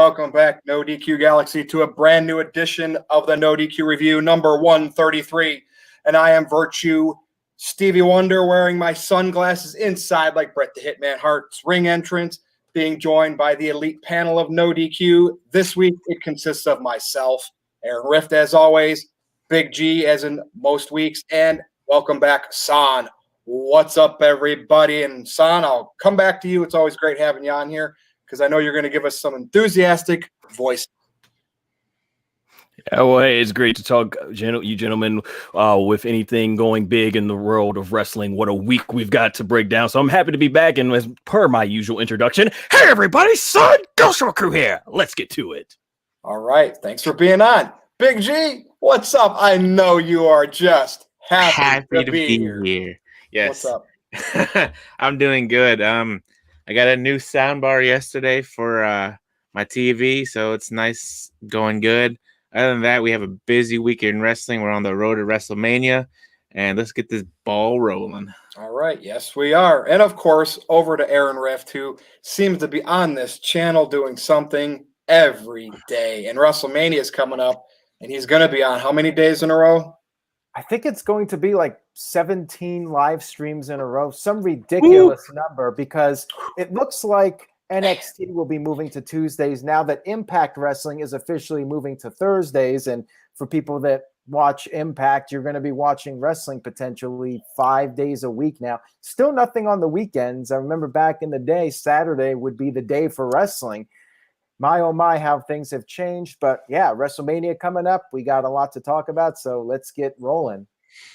welcome back, NoDQ Galaxy, to a brand new edition of the NoDQ Review, number 133. And I am Virtue Stevie Wonder, wearing my sunglasses inside like Bret the Hitman Hart's ring entrance, being joined by the elite panel of NoDQ. This week, it consists of myself, Aaron Rift, as always, Big G, as in most weeks, and welcome back, San. What's up, everybody? And San, I'll come back to you. It's always great having you on here, because I know you're going to give us some enthusiastic voice. Yeah, well, hey, it's great to talk, you gentlemen, with anything going big in the world of wrestling. What a week we've got to break down. So I'm happy to be back, and as per my usual introduction, hey, everybody, Son Ghost Crew here. Let's get to it. All right. Thanks for being on. Big G, what's up? I know you are just happy to be here. Yes. What's up? I'm doing good. I got a new soundbar yesterday for my TV, so it's nice, going good. Other than that, we have a busy week in wrestling. We're on the road to Wrestlemania, and let's get this ball rolling. All right. Yes, we are. And, of course, over to Aaron Rift, who seems to be on this channel doing something every day. And WrestleMania is coming up, and he's going to be on how many days in a row? I think it's going to be like 17 live streams in a row, some ridiculous number, because it looks like NXT will be moving to Tuesdays now that Impact Wrestling is officially moving to Thursdays. And for people that watch Impact, you're going to be watching wrestling potentially 5 days a week now. Still nothing on the weekends. I remember back in the day, Saturday would be the day for wrestling. My, oh my, how things have changed. But yeah, WrestleMania coming up. We got a lot to talk about, so let's get rolling.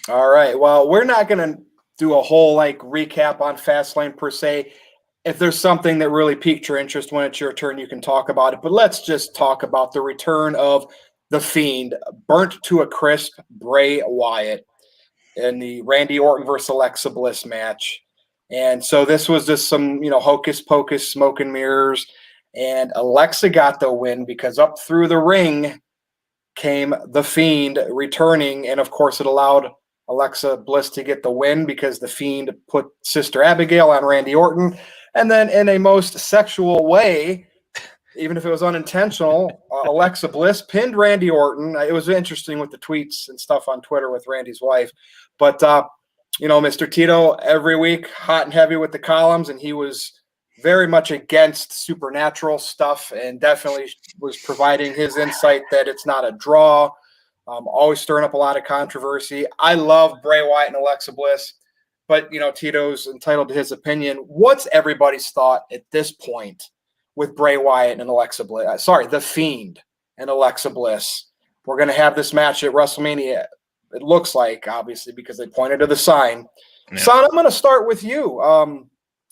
All right. Well, we're not going to do a whole recap on Fastlane per se. If there's something that really piqued your interest when it's your turn, you can talk about it. But let's just talk about the return of the Fiend, burnt to a crisp, Bray Wyatt, in the Randy Orton versus Alexa Bliss match. And so this was just some, hocus pocus, smoke and mirrors. And Alexa got the win because up through the ring came the Fiend returning. And, of course, it allowed Alexa Bliss to get the win because the Fiend put Sister Abigail on Randy Orton. And then in a most sexual way, even if it was unintentional, Alexa Bliss pinned Randy Orton. It was interesting with the tweets and stuff on Twitter with Randy's wife. But, Mr. Tito, every week, hot and heavy with the columns, and he was very much against supernatural stuff and definitely was providing his insight that it's not a draw, always stirring up a lot of controversy. I love Bray Wyatt and Alexa Bliss, but, Tito's entitled to his opinion. What's everybody's thought at this point with Bray Wyatt and Alexa Bliss? The Fiend and Alexa Bliss. We're going to have this match at WrestleMania, it looks like, obviously, because they pointed to the sign. Yeah. Son, I'm going to start with you.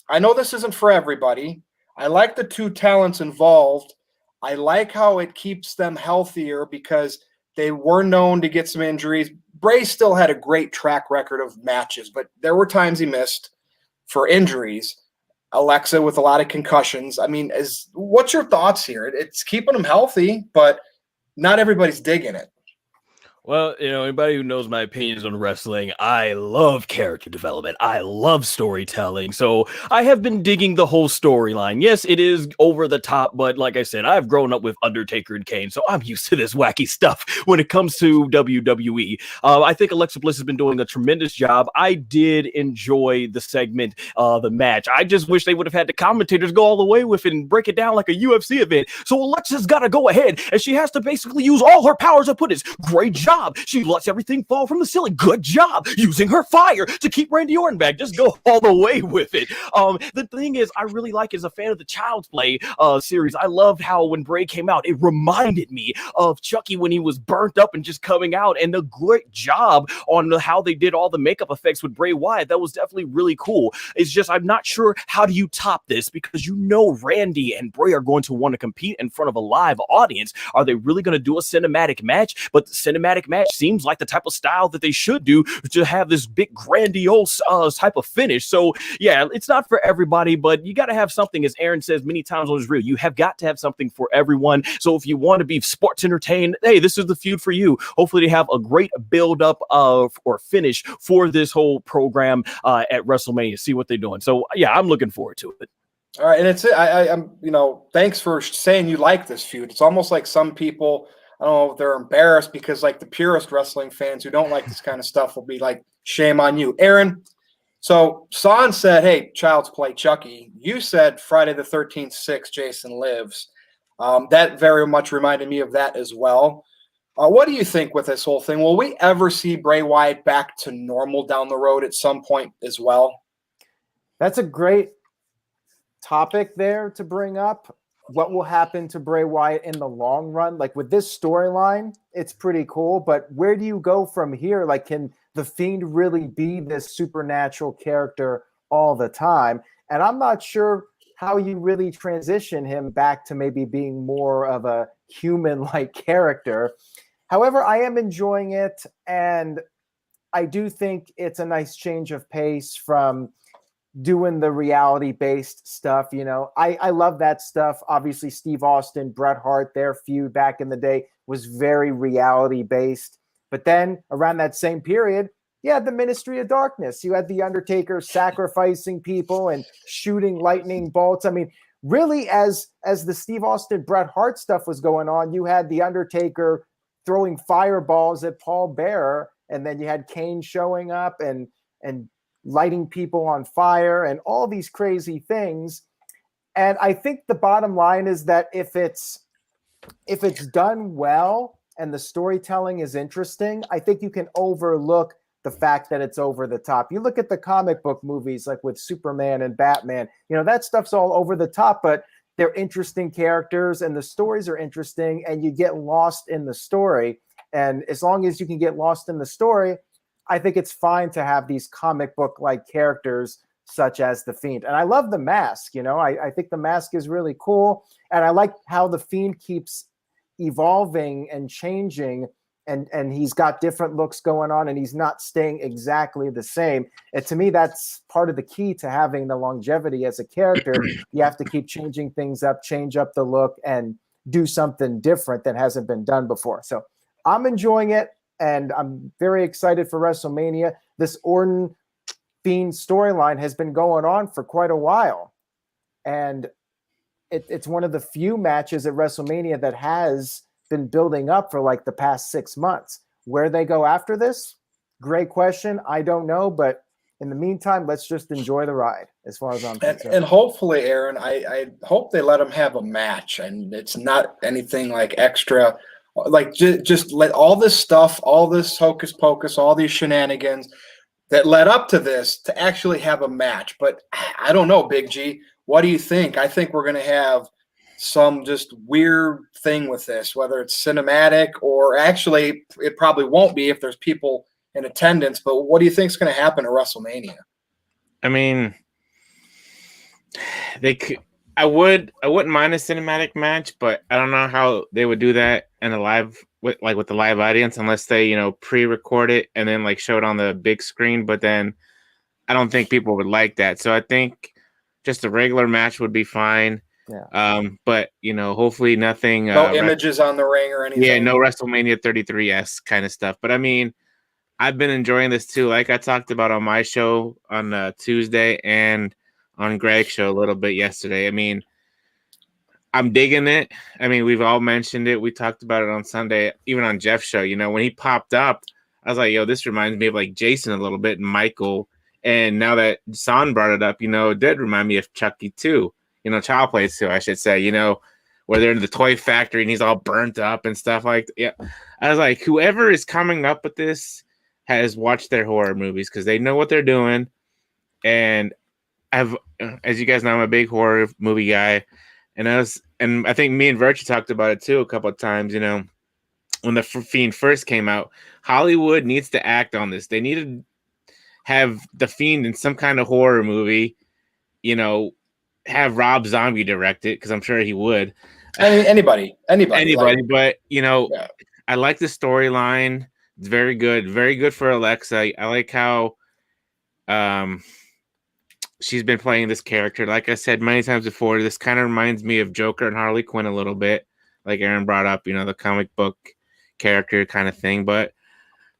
I know this isn't for everybody. I like the two talents involved. I like how it keeps them healthier because they were known to get some injuries. Bray still had a great track record of matches, but there were times he missed for injuries. Alexa with a lot of concussions. I mean, what's your thoughts here? It's keeping them healthy, but not everybody's digging it. Well, anybody who knows my opinions on wrestling, I love character development. I love storytelling. So I have been digging the whole storyline. Yes, it is over the top, but like I said, I've grown up with Undertaker and Kane, so I'm used to this wacky stuff when it comes to WWE. I think Alexa Bliss has been doing a tremendous job. I did enjoy the segment, the match. I just wish they would have had the commentators go all the way with it and break it down like a UFC event. So Alexa's got to go ahead, and she has to basically use all her powers to put it. Great job. She lets everything fall from the ceiling. Good job using her fire to keep Randy Orton back. Just go all the way with it. The thing is, I really like, as a fan of the Child's Play series, I loved how when Bray came out, it reminded me of Chucky when he was burnt up and just coming out, and the great job on how they did all the makeup effects with Bray Wyatt. That was definitely really cool. It's just, I'm not sure how do you top this, because Randy and Bray are going to want to compete in front of a live audience. Are they really going to do a cinematic match? But the cinematic match seems like the type of style that they should do to have this big grandiose type of finish. So yeah, it's not for everybody, but you got to have something, as Aaron says many times on his reel. You have got to have something for everyone. So if you want to be sports entertained, hey, this is the feud for you. Hopefully they have a great build up of or finish for this whole program at WrestleMania. See what they're doing. So yeah, I'm looking forward to it. All right, and I'm thanks for saying you like this feud. It's almost like some people, I don't know if they're embarrassed because like the purest wrestling fans who don't like this kind of stuff will be like, shame on you, Aaron. So Son said, "Hey, Child's Play Chucky." You said Friday the 13th, 6, Jason Lives. That very much reminded me of that as well. What do you think with this whole thing? Will we ever see Bray Wyatt back to normal down the road at some point as well? That's a great topic there to bring up. What will happen to Bray Wyatt in the long run? Like with this storyline, it's pretty cool, but where do you go from here? Like, can the Fiend really be this supernatural character all the time? And I'm not sure how you really transition him back to maybe being more of a human-like character. However, I am enjoying it, and I do think it's a nice change of pace from doing the reality-based stuff. I love that stuff. Obviously, Steve Austin, Bret Hart, their feud back in the day was very reality-based. But then around that same period, you had the Ministry of Darkness. You had the Undertaker sacrificing people and shooting lightning bolts. I mean, really, as the Steve Austin, Bret Hart stuff was going on, you had the Undertaker throwing fireballs at Paul Bearer, and then you had Kane showing up and lighting people on fire and all these crazy things. And I think the bottom line is that if it's done well and the storytelling is interesting, I think you can overlook the fact that it's over the top. You look at the comic book movies like with Superman and Batman, that stuff's all over the top, but they're interesting characters and the stories are interesting and you get lost in the story. And as long as you can get lost in the story, I think it's fine to have these comic book like characters such as the Fiend. And I love the mask. I think the mask is really cool. And I like how the Fiend keeps evolving and changing, and he's got different looks going on and he's not staying exactly the same. And to me, that's part of the key to having the longevity as a character. You have to keep changing things up, change up the look, and do something different that hasn't been done before. So I'm enjoying it. And I'm very excited for WrestleMania. This Orton Fiend storyline has been going on for quite a while. And it's one of the few matches at WrestleMania that has been building up for like the past 6 months. Where they go after this? Great question. I don't know. But in the meantime, let's just enjoy the ride as far as I'm concerned. And hopefully, Aaron, I hope they let him have a match and it's not anything like extra. Like just let all this stuff, all this hocus pocus, all these shenanigans that led up to this to actually have a match. But I don't know, Big G. What do you think? I think we're going to have some just weird thing with this, whether it's cinematic or actually it probably won't be if there's people in attendance. But what do you think is going to happen at WrestleMania? I mean, I wouldn't mind a cinematic match, but I don't know how they would do that in a live with the live audience unless they, pre-record it and then like show it on the big screen. But then I don't think people would like that. So I think just a regular match would be fine. Yeah. But hopefully nothing. No images on the ring or anything. Yeah, no WrestleMania 33-esque kind of stuff. But I mean, I've been enjoying this too. Like I talked about on my show on Tuesday and on Greg's show a little bit yesterday. I mean, I'm digging it. I mean, we've all mentioned it. We talked about it on Sunday, even on Jeff's show. When he popped up, I was like, yo, this reminds me of like Jason a little bit and Michael. And now that Son brought it up, it did remind me of Chucky too. Child Play too, I should say, where they're in the toy factory and he's all burnt up and stuff like that. Yeah. I was like, whoever is coming up with this has watched their horror movies because they know what they're doing. And as you guys know, I'm a big horror movie guy. And I think me and Virtue talked about it too a couple of times, when the Fiend first came out. Hollywood needs to act on this. They need to have the Fiend in some kind of horror movie, have Rob Zombie direct it, because I'm sure he would. I mean, anybody. But, yeah. I like the storyline. It's very good for Alexa. I like how she's been playing this character. Like I said many times before, this kind of reminds me of Joker and Harley Quinn a little bit, like Aaron brought up, the comic book character kind of thing. But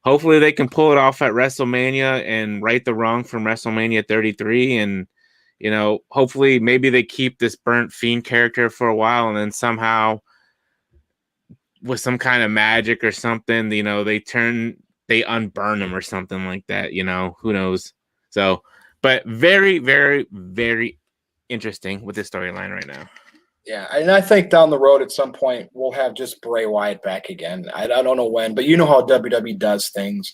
hopefully they can pull it off at WrestleMania and right the wrong from WrestleMania 33 and, hopefully maybe they keep this burnt Fiend character for a while, and then somehow with some kind of magic or something, they unburn him or something like that. Who knows? So, but very, very, very interesting with this storyline right now. Yeah, and I think down the road at some point we'll have just Bray Wyatt back again. I don't know when, but you know how WWE does things.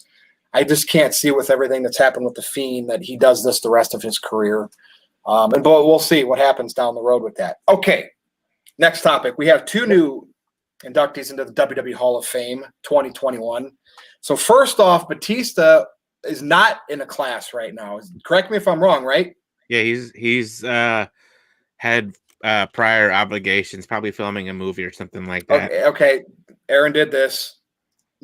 I just can't see with everything that's happened with the Fiend that he does this the rest of his career. But we'll see what happens down the road with that. Okay, next topic. We have 2 new inductees into the WWE Hall of Fame 2021. So first off, Batista is not in a class right now. Correct me if I'm wrong, right? Yeah, he's had prior obligations, probably filming a movie or something like that. Okay. Aaron did this.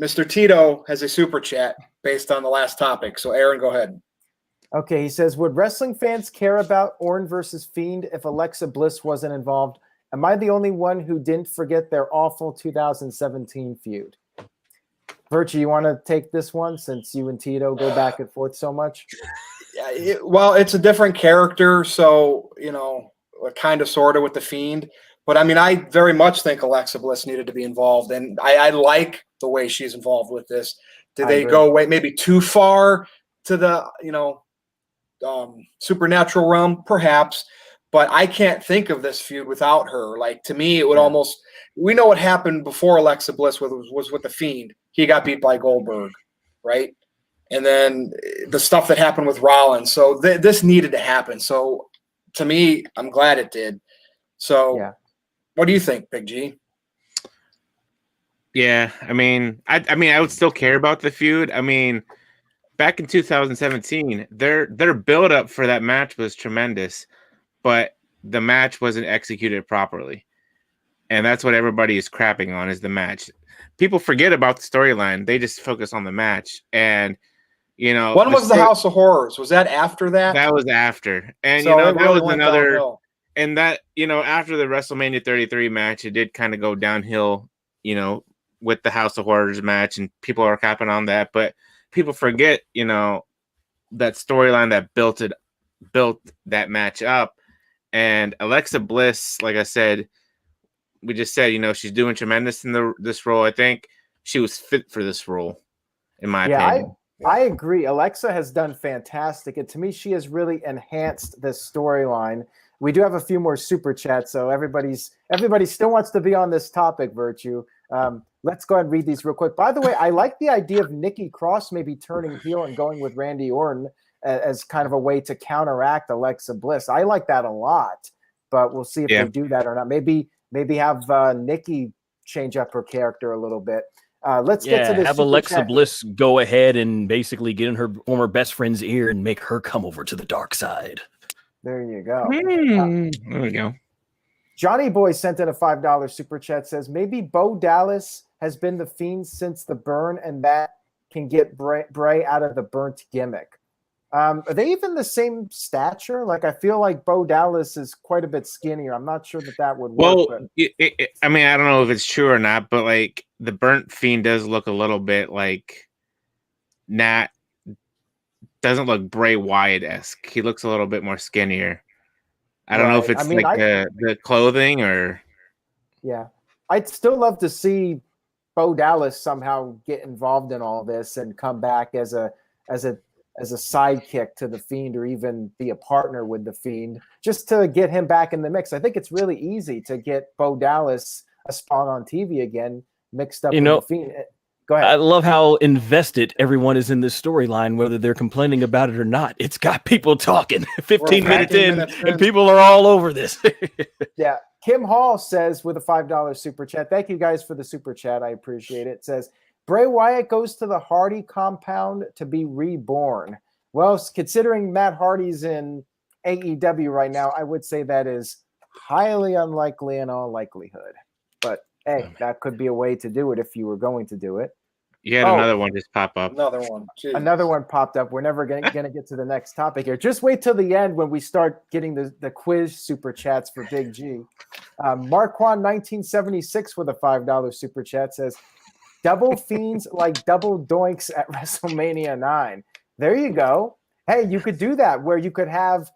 Mr. Tito has a super chat based on the last topic. So Aaron, go ahead. Okay, he says, would wrestling fans care about Orton versus Fiend if Alexa Bliss wasn't involved? Am I the only one who didn't forget their awful 2017 feud? Virtue, you want to take this one since you and Tito go back and forth so much? Yeah, well, it's a different character, so, kind of, sort of with the Fiend. But, I very much think Alexa Bliss needed to be involved, and I like the way she's involved with this. Did they go maybe too far to the, supernatural realm? Perhaps. But I can't think of this feud without her. Like, to me, it would almost – we know what happened before Alexa Bliss was with the Fiend. He got beat by Goldberg, right? And then the stuff that happened with Rollins. So this needed to happen. So, to me, I'm glad it did. So, What do you think, Big G? Yeah, I would still care about the feud. Back in 2017, their build-up for that match was tremendous, but the match wasn't executed properly. And that's what everybody is crapping on, is the match. People forget about the storyline. They just focus on the match. And, when was the House of Horrors? Was that after that? That was after. And, so that really was another downhill. And that, after the WrestleMania 33 match, it did kind of go downhill, with the House of Horrors match, and people are crapping on that. But people forget, that storyline that built that match up. And Alexa Bliss, like I said, we just said, she's doing tremendous in this role. I think she was fit for this role, in my opinion. I agree. Alexa has done fantastic. And to me, she has really enhanced this storyline. We do have a few more super chats, so everybody still wants to be on this topic, Virtue. Let's go ahead and read these real quick. By the way, I like the idea of Nikki Cross maybe turning heel and going with Randy Orton as kind of a way to counteract Alexa Bliss. I like that a lot, but we'll see if they do that or not. Maybe have Nikki change up her character a little bit. Let's get to this. Have Alexa Bliss go ahead and basically get in her former best friend's ear and make her come over to the dark side. There you go. There we go. Johnny Boy sent in a $5 super chat, says maybe Bo Dallas has been the Fiend since the burn, and that can get Bray out of the burnt gimmick. Are they even the same stature? Like, I feel like Bo Dallas is quite a bit skinnier. I'm not sure that would work. Well, I don't know if it's true or not, but like the burnt Fiend does look a little bit like doesn't look Bray Wyatt-esque. He looks a little bit more skinnier. I don't know if it's the clothing or. Yeah, I'd still love to see Bo Dallas somehow get involved in all this and come back as a sidekick to the Fiend, or even be a partner with the Fiend, just to get him back in the mix. I think it's really easy to get Bo Dallas a spot on TV again, mixed up with the Fiend. Go ahead. I love how invested everyone is in this storyline, whether they're complaining about it or not. It's got people talking 15 minutes in, and people are all over this. Yeah. Kim Hall says with a $5 super chat, thank you guys for the super chat. I appreciate it. Says, Bray Wyatt goes to the Hardy compound to be reborn. Well, considering Matt Hardy's in AEW right now, I would say that is highly unlikely in all likelihood. But hey, that could be a way to do it if you were going to do it. Yeah, another one just pop up. Another one. Jeez. Another one popped up. We're never going to get to the next topic here. Just wait till the end when we start getting the quiz super chats for Big G. Marquand 1976 with a $5 super chat says, double Fiends like double doinks at WrestleMania 9. There you go. Hey, you could do that where you could have,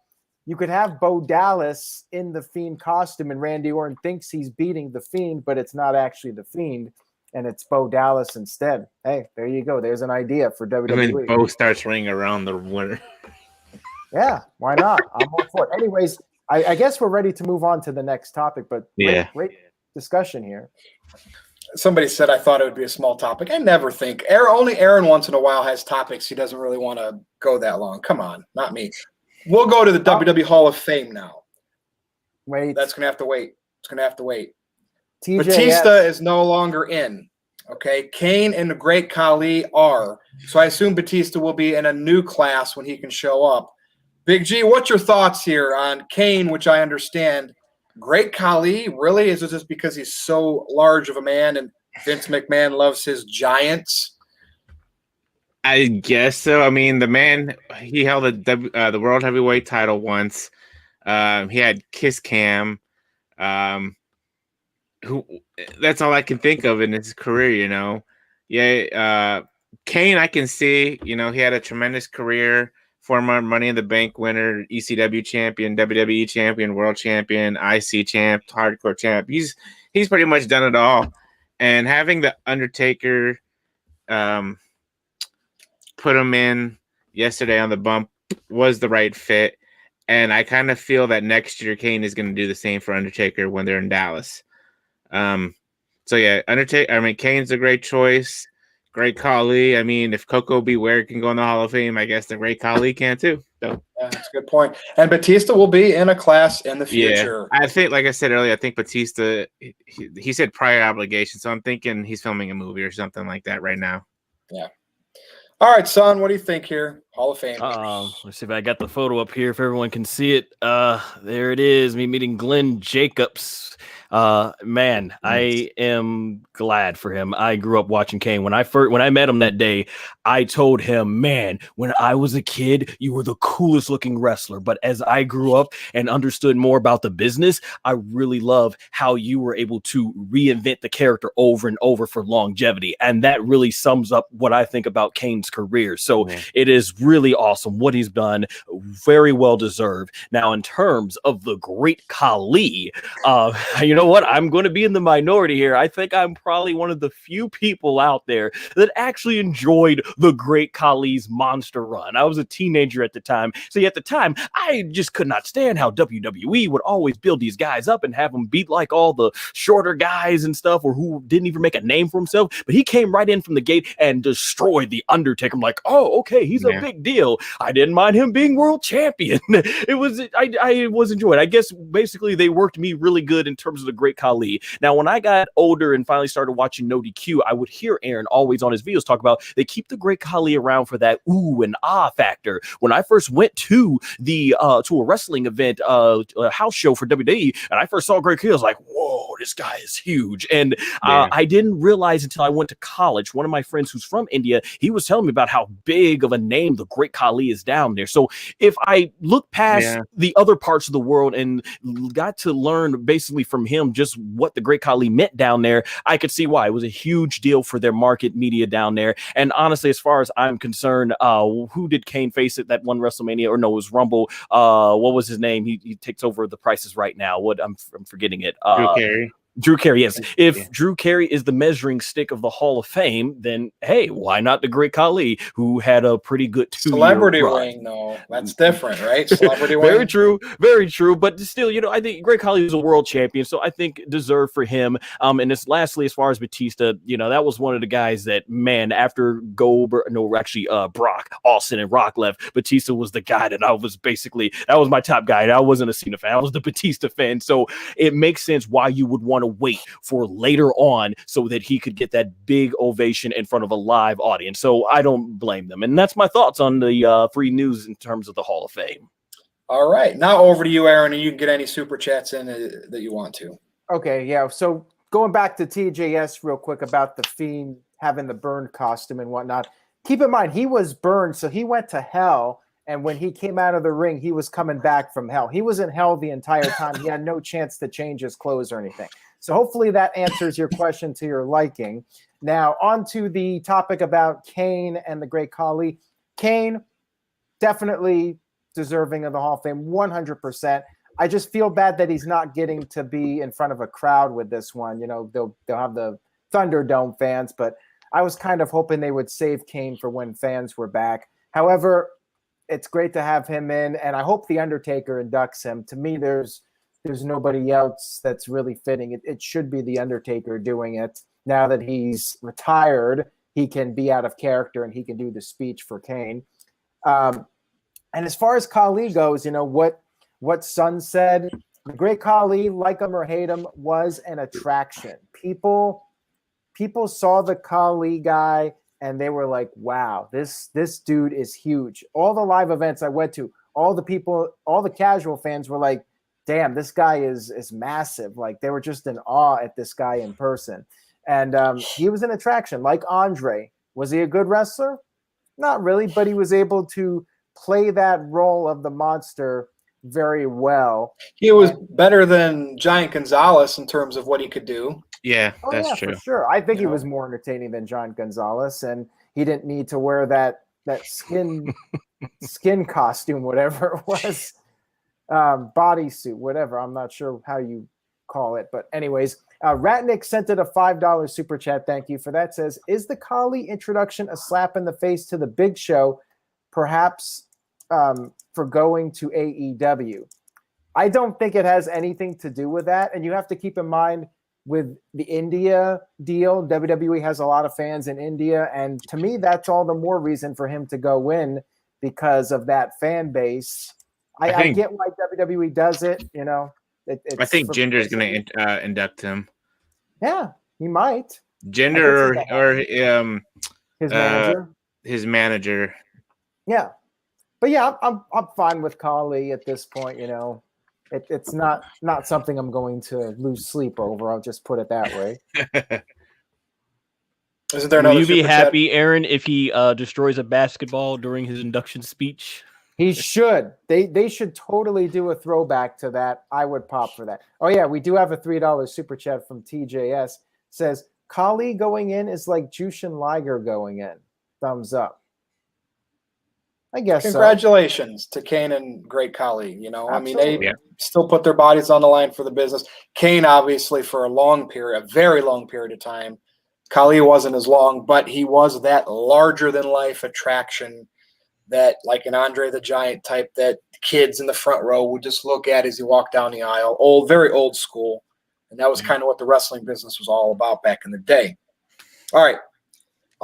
you could have Bo Dallas in the Fiend costume, and Randy Orton thinks he's beating the Fiend, but it's not actually the Fiend, and it's Bo Dallas instead. Hey, there you go. There's an idea for WWE. And then Bo starts ringing around the winner. Yeah, why not? I'm all for it. Anyways, I guess we're ready to move on to the next topic, but great discussion here. Somebody said I thought it would be a small topic. I never think. Only Aaron once in a while has topics he doesn't really want to go that long. Come on, not me. We'll go to the WWE Hall of Fame now. Wait. That's going to have to wait. It's going to have to wait. TJS. Batista is no longer in. Okay. Kane and the Great Khali are. So I assume Batista will be in a new class when he can show up. Big G, what's your thoughts here on Kane, which I understand? Great Khali, really? Is it just because he's so large of a man and Vince McMahon loves his giants? I guess so. I mean, the man, he held the World Heavyweight title once. He had Kiss Cam. That's all I can think of in his career, you know. Yeah, Kane, I can see, you know, he had a tremendous career. Former Money in the Bank winner, ECW champion, WWE champion, world champion, IC champ, hardcore champ. He's pretty much done it all. And having the Undertaker put him in yesterday on the bump was the right fit. And I kind of feel that next year Kane is going to do the same for Undertaker when they're in Dallas. So yeah, Kane's a great choice. Great Khali. I mean, if Coco Beware can go in the Hall of Fame, I guess the Great Khali can too. So yeah, that's a good point. And Batista will be in a class in the future. Yeah, I think, like I said earlier, I think Batista, he said prior obligation, so I'm thinking he's filming a movie or something like that right now. Yeah. All right, son, what do you think here? Hall of Fame. Let's see if I got the photo up here if everyone can see it. There it is, me meeting Glenn Jacobs. Man, I am glad for him. I grew up watching Kane. When I met him that day, I told him, man, when I was a kid, you were the coolest looking wrestler. But as I grew up and understood more about the business, I really love how you were able to reinvent the character over and over for longevity. And that really sums up what I think about Kane's career. So it is really awesome what he's done. Very well deserved. Now, in terms of the Great Khali, you know what? I'm going to be in the minority here. I think I'm probably one of the few people out there that actually enjoyed the Great Khali's monster run. I was a teenager at the time. So at the time, I just could not stand how WWE would always build these guys up and have them beat like all the shorter guys and stuff, or who didn't even make a name for himself. But he came right in from the gate and destroyed the Undertaker. I'm like, oh, okay, he's a big deal. I didn't mind him being world champion. I was enjoying. I guess basically they worked me really good in terms of the Great Khali. Now, when I got older and finally started watching NoDQ, I would hear Aaron always on his videos talk about they keep the Great Khali around for that ooh and ah factor. When I first went to the to a wrestling event, a house show for WWE, and I first saw Great Khali, I was like, whoa, this guy is huge. And I didn't realize until I went to college. One of my friends who's from India, he was telling me about how big of a name the Great Khali is down there. So if I look past the other parts of the world and got to learn basically from him just what the Great Khali meant down there, I could see why it was a huge deal for their market media down there. And honestly, as far as I'm concerned, who did Kane face at that one WrestleMania? Or no, it was Rumble. What was his name? He takes over the prices right now. I'm forgetting it. Drew Carey. Drew Carey, yes. If Drew Carey is the measuring stick of the Hall of Fame, then hey, why not the Great Khali, who had a pretty good celebrity ring, though? That's different, right? Celebrity ring. Very true, very true. But still, you know, I think Great Khali is a world champion, so I think deserved for him. And it's lastly, as far as Batista, you know, that was one of the guys that, man, after Brock, Austin, and Rock left, Batista was the guy that I was basically, that was my top guy. I wasn't a Cena fan, I was the Batista fan. So it makes sense why you would want to wait for later on so that he could get that big ovation in front of a live audience. So I don't blame them. And that's my thoughts on the free news in terms of the Hall of Fame. All right. Now over to you, Aaron, and you can get any super chats in that you want to. Okay, yeah. So going back to TJS real quick about the Fiend having the burned costume and whatnot. Keep in mind, he was burned, so he went to hell. And when he came out of the ring, he was coming back from hell. He was in hell the entire time. He had no chance to change his clothes or anything. So hopefully that answers your question to your liking. Now, on to the topic about Kane and the Great Khali. Kane, definitely deserving of the Hall of Fame, 100%. I just feel bad that he's not getting to be in front of a crowd with this one. You know, they'll have the Thunderdome fans, but I was kind of hoping they would save Kane for when fans were back. However, it's great to have him in, and I hope The Undertaker inducts him. To me, there's nobody else that's really fitting. It should be The Undertaker doing it. Now that he's retired, he can be out of character and he can do the speech for Kane. And as far as Khali goes, you know, what Sun said, the Great Khali, like him or hate him, was an attraction. People saw the Khali guy and they were like, wow, this dude is huge. All the live events I went to, all the casual fans were like, damn, this guy is massive. Like, they were just in awe at this guy in person. And he was an attraction, like Andrade. Was he a good wrestler? Not really, but he was able to play that role of the monster very well. He was better than Giant Gonzalez in terms of what he could do. Yeah, that's true. For sure. I think he was more entertaining than John Gonzalez, and he didn't need to wear that skin costume, whatever it was, bodysuit, whatever. I'm not sure how you call it, but anyways, Ratnick sent it a $5 super chat. Thank you for that. Says, is the Khali introduction a slap in the face to the Big Show, perhaps for going to AEW? I don't think it has anything to do with that, and you have to keep in mind, with the India deal, WWE has a lot of fans in India, and to me, that's all the more reason for him to go in because of that fan base. I get why WWE does it, you know. I think Jinder's going to induct him. Yeah, he might. Jinder or his manager. His manager. Yeah, but yeah, I'm fine with Khali at this point. You know, it's not something I'm going to lose sleep over. I'll just put it that way. Isn't there another? Will you be super happy, chat? Aaron, if he destroys a basketball during his induction speech? He should. They should totally do a throwback to that. I would pop for that. Oh yeah, we do have a $3 super chat from TJS. Says Khali going in is like Jushin Liger going in. Thumbs up. I guess. Congratulations to Kane and Great Khali. You know, Absolutely. I mean, they still put their bodies on the line for the business. Kane, obviously, for a very long period of time. Khali wasn't as long, but he was that larger than life attraction. That, like an Andre the Giant type, that kids in the front row would just look at as he walked down the aisle. Very old school. And that was kind of what the wrestling business was all about back in the day. All right.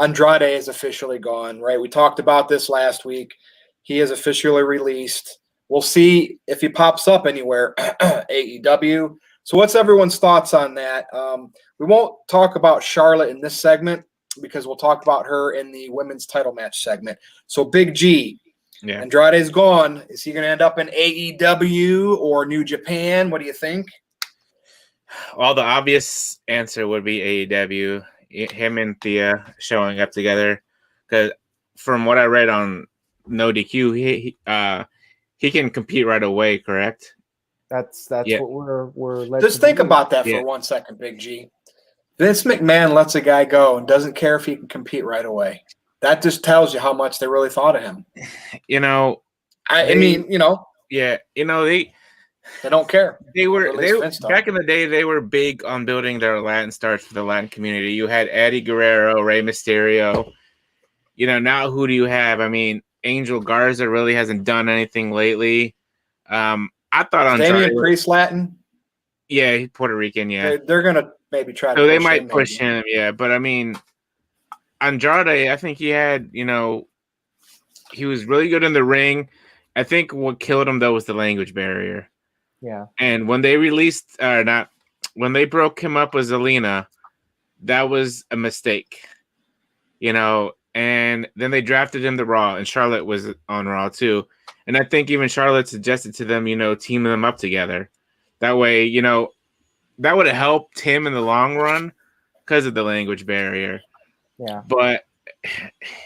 Andrade is officially gone, right? We talked about this last week. He is officially released. We'll see if he pops up anywhere. AEW. So what's everyone's thoughts on that? We won't talk about Charlotte in this segment, because we'll talk about her in the women's title match segment. So Big G, Andrade's gone. Is he going to end up in AEW or New Japan? What do you think? Well, the obvious answer would be AEW. Him and Thea showing up together. Because from what I read on NoDQ, he can compete right away, correct? That's what we're led Just to think believe. about that for 1 second, Big G. Vince McMahon lets a guy go and doesn't care if he can compete right away. That just tells you how much they really thought of him. You know, I mean, you know, yeah, you know, they don't care. They were Vince does. back in the day. They were big on building their Latin stars for the Latin community. You had Eddie Guerrero, Rey Mysterio. You know, now who do you have? I mean, Angel Garza really hasn't done anything lately. I thought on Damian Priest Latin. Yeah, Puerto Rican. Yeah, they're gonna maybe try to. So they might push him. Yeah, but I mean, Andrade, I think he had, you know, he was really good in the ring. I think what killed him though was the language barrier. Yeah. And when they when they broke him up with Zelina, that was a mistake. You know, and then they drafted him to Raw, and Charlotte was on Raw too. And I think even Charlotte suggested to them, you know, teaming them up together. That way, you know, that would have helped him in the long run because of the language barrier. Yeah. But,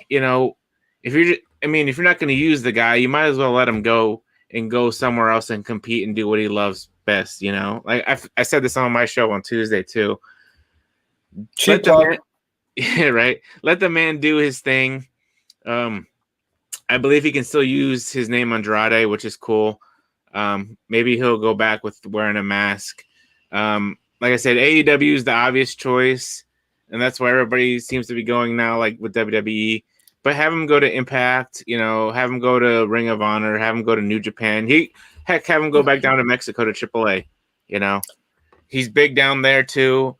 you know, if you're not going to use the guy, you might as well let him go and go somewhere else and compete and do what he loves best, you know? Like I said this on my show on Tuesday too. Cheap dog. Yeah, right. Let the man do his thing. I believe he can still use his name Andrade, which is cool. Maybe he'll go back with wearing a mask. Like I said, AEW is the obvious choice, and that's where everybody seems to be going now, like with WWE. But have him go to Impact, have him go to Ring of Honor, have him go to New Japan. Have him go back down to Mexico to AAA. He's big down there too.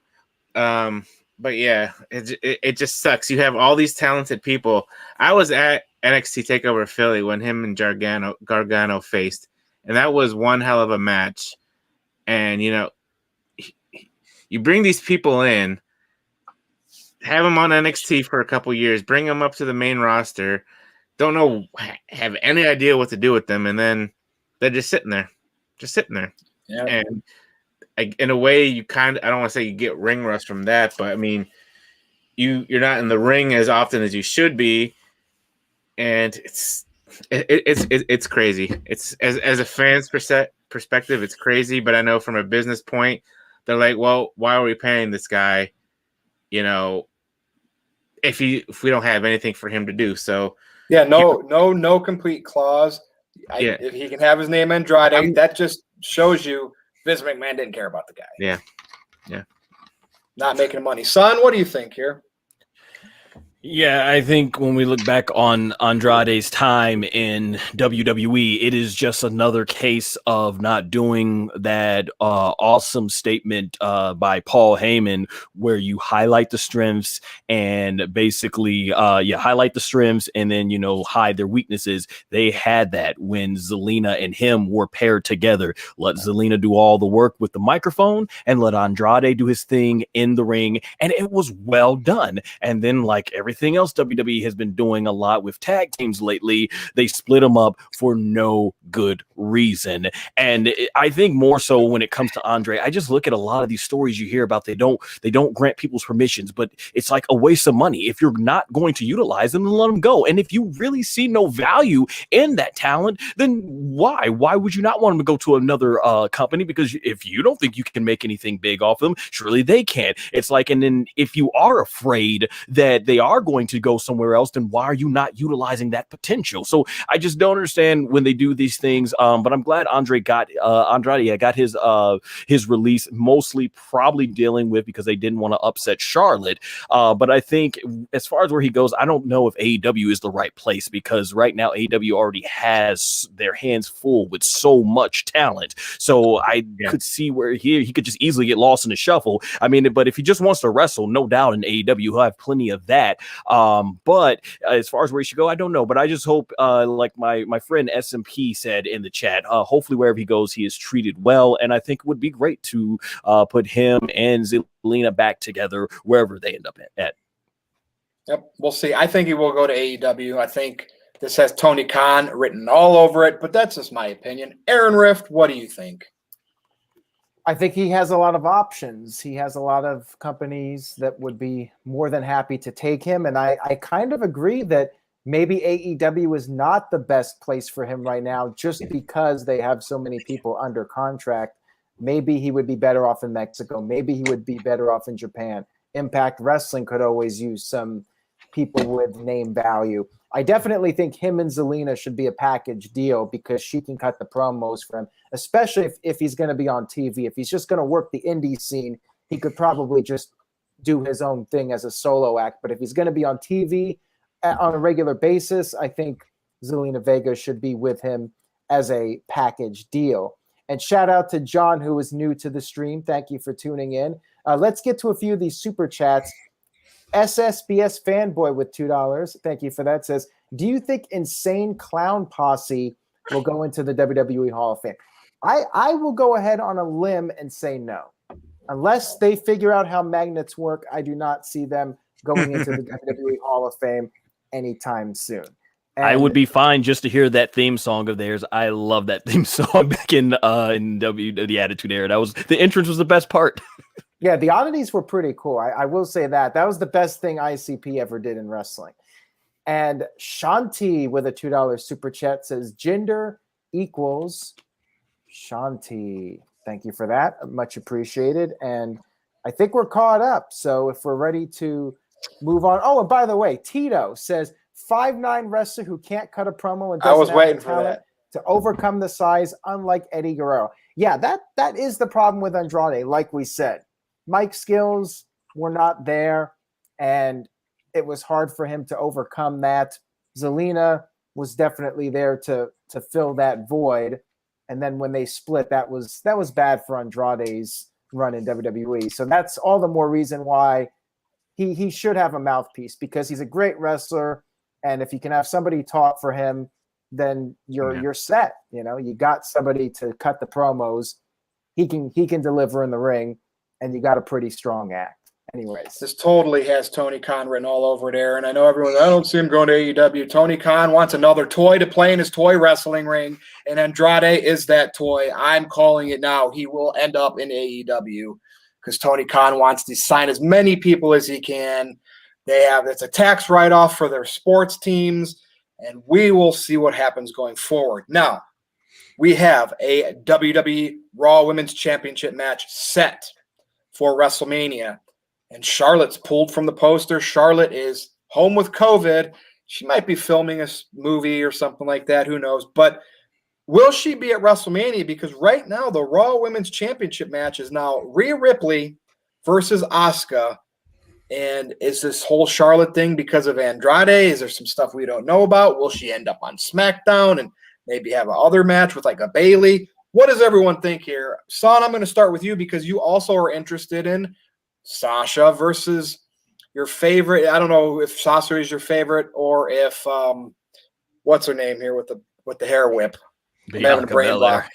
But yeah, it just sucks. You have all these talented people. I was at NXT TakeOver Philly when him and Gargano faced, and that was one hell of a match. And you bring these people in, have them on NXT for a couple years, bring them up to the main roster, don't have any idea what to do with them, and then they're just sitting there. Yeah. And in a way, you I don't want to say you get ring rust from that, but I mean, you're not in the ring as often as you should be, and it's crazy. It's as a fan's perspective, it's crazy, but I know from a business point, they're like, well, why are we paying this guy? If we don't have anything for him to do. So yeah, no complete clause. If he can have his name Andrade, that just shows you Vince McMahon didn't care about the guy. Yeah. Not making money. Son, what do you think here? Yeah, I think when we look back on Andrade's time in WWE, it is just another case of not doing that awesome statement by Paul Heyman, where you highlight the strengths and basically, highlight the strengths and then, hide their weaknesses. They had that when Zelina and him were paired together. Let Zelina do all the work with the microphone and let Andrade do his thing in the ring. And it was well done. And then like everything else WWE has been doing a lot with tag teams lately, they split them up for no good reason. And I think more so when it comes to Andre, I just look at a lot of these stories you hear about they don't grant people's permissions, but it's like a waste of money. If you're not going to utilize them, then let them go. And if you really see no value in that talent, then why would you not want them to go to another company? Because if you don't think you can make anything big off them, surely they can. It's like, and then if you are afraid that they are going to go somewhere else, then why are you not utilizing that potential? So I just don't understand when they do these things. But I'm glad Andrade got his release, mostly probably dealing with because they didn't want to upset Charlotte. But I think as far as where he goes, I don't know if AEW is the right place, because right now AEW already has their hands full with so much talent. So I could see where he could just easily get lost in the shuffle. I mean, but if he just wants to wrestle, no doubt in AEW he'll have plenty of that. But as far as where he should go, I don't know. But I just hope, like my friend SMP said in the chat, hopefully wherever he goes, he is treated well. And I think it would be great to put him and Zelina back together wherever they end up at. Yep, we'll see. I think he will go to AEW. I think this has Tony Khan written all over it, but that's just my opinion. Aaron Rift, what do you think? I think he has a lot of options. He has a lot of companies that would be more than happy to take him. And I kind of agree that maybe AEW is not the best place for him right now, just because they have so many people under contract. Maybe he would be better off in Mexico. Maybe he would be better off in Japan. Impact Wrestling could always use some people with name value. I definitely think him and Zelina should be a package deal, because she can cut the promos for him, especially if he's going to be on TV. If he's just going to work the indie scene, he could probably just do his own thing as a solo act. But if he's going to be on TV on a regular basis, I think Zelina Vega should be with him as a package deal. And shout out to John, who is new to the stream. Thank you for tuning in. Let's get to a few of these super chats. SSBS Fanboy with $2. Thank you for that. Says, do you think Insane Clown Posse will go into the WWE Hall of Fame? I will go ahead on a limb and say no. Unless they figure out how magnets work, I do not see them going into the WWE Hall of Fame anytime soon. And I would be fine just to hear that theme song of theirs. I love that theme song back in the Attitude Era. The entrance was the best part. Yeah, the oddities were pretty cool. I will say that. That was the best thing ICP ever did in wrestling. And Shanti with a $2 super chat says, gender equals Shanti. Thank you for that. Much appreciated. And I think we're caught up. So if we're ready to move on. Oh, and by the way, Tito says, 5'9" wrestler who can't cut a promo and I was doesn't have waiting the for talent that. to overcome the size, unlike Eddie Guerrero. Yeah, that is the problem with Andrade, like we said. Mike's skills were not there, and it was hard for him to overcome that. Zelina was definitely there to fill that void. And then when they split, that was bad for Andrade's run in WWE. So that's all the more reason why he should have a mouthpiece, because he's a great wrestler. And if you can have somebody talk for him, then you're set. You know, you got somebody to cut the promos. He can deliver in the ring, and you got a pretty strong act. Anyways, This totally has Tony Khan written all over it, Aaron. I know everyone, I don't see him going to AEW. Tony Khan wants another toy to play in his toy wrestling ring, and Andrade is that toy. I'm calling it now. He will end up in AEW because Tony Khan wants to sign as many people as he can. It's a tax write-off for their sports teams, and we will see what happens going forward. Now, we have a WWE Raw Women's Championship match set for WrestleMania. And Charlotte's pulled from the poster. Charlotte is home with COVID. She might be filming a movie or something like that. Who knows? But will she be at WrestleMania? Because right now, the Raw Women's Championship match is now Rhea Ripley versus Asuka. And is this whole Charlotte thing because of Andrade? Is there some stuff we don't know about? Will she end up on SmackDown and maybe have another match with like a Bayley? What does everyone think here? Son, I'm going to start with you because you also are interested in Sasha versus your favorite. I don't know if Sasha is your favorite or if what's her name here with the hair whip? I'm having a brain block.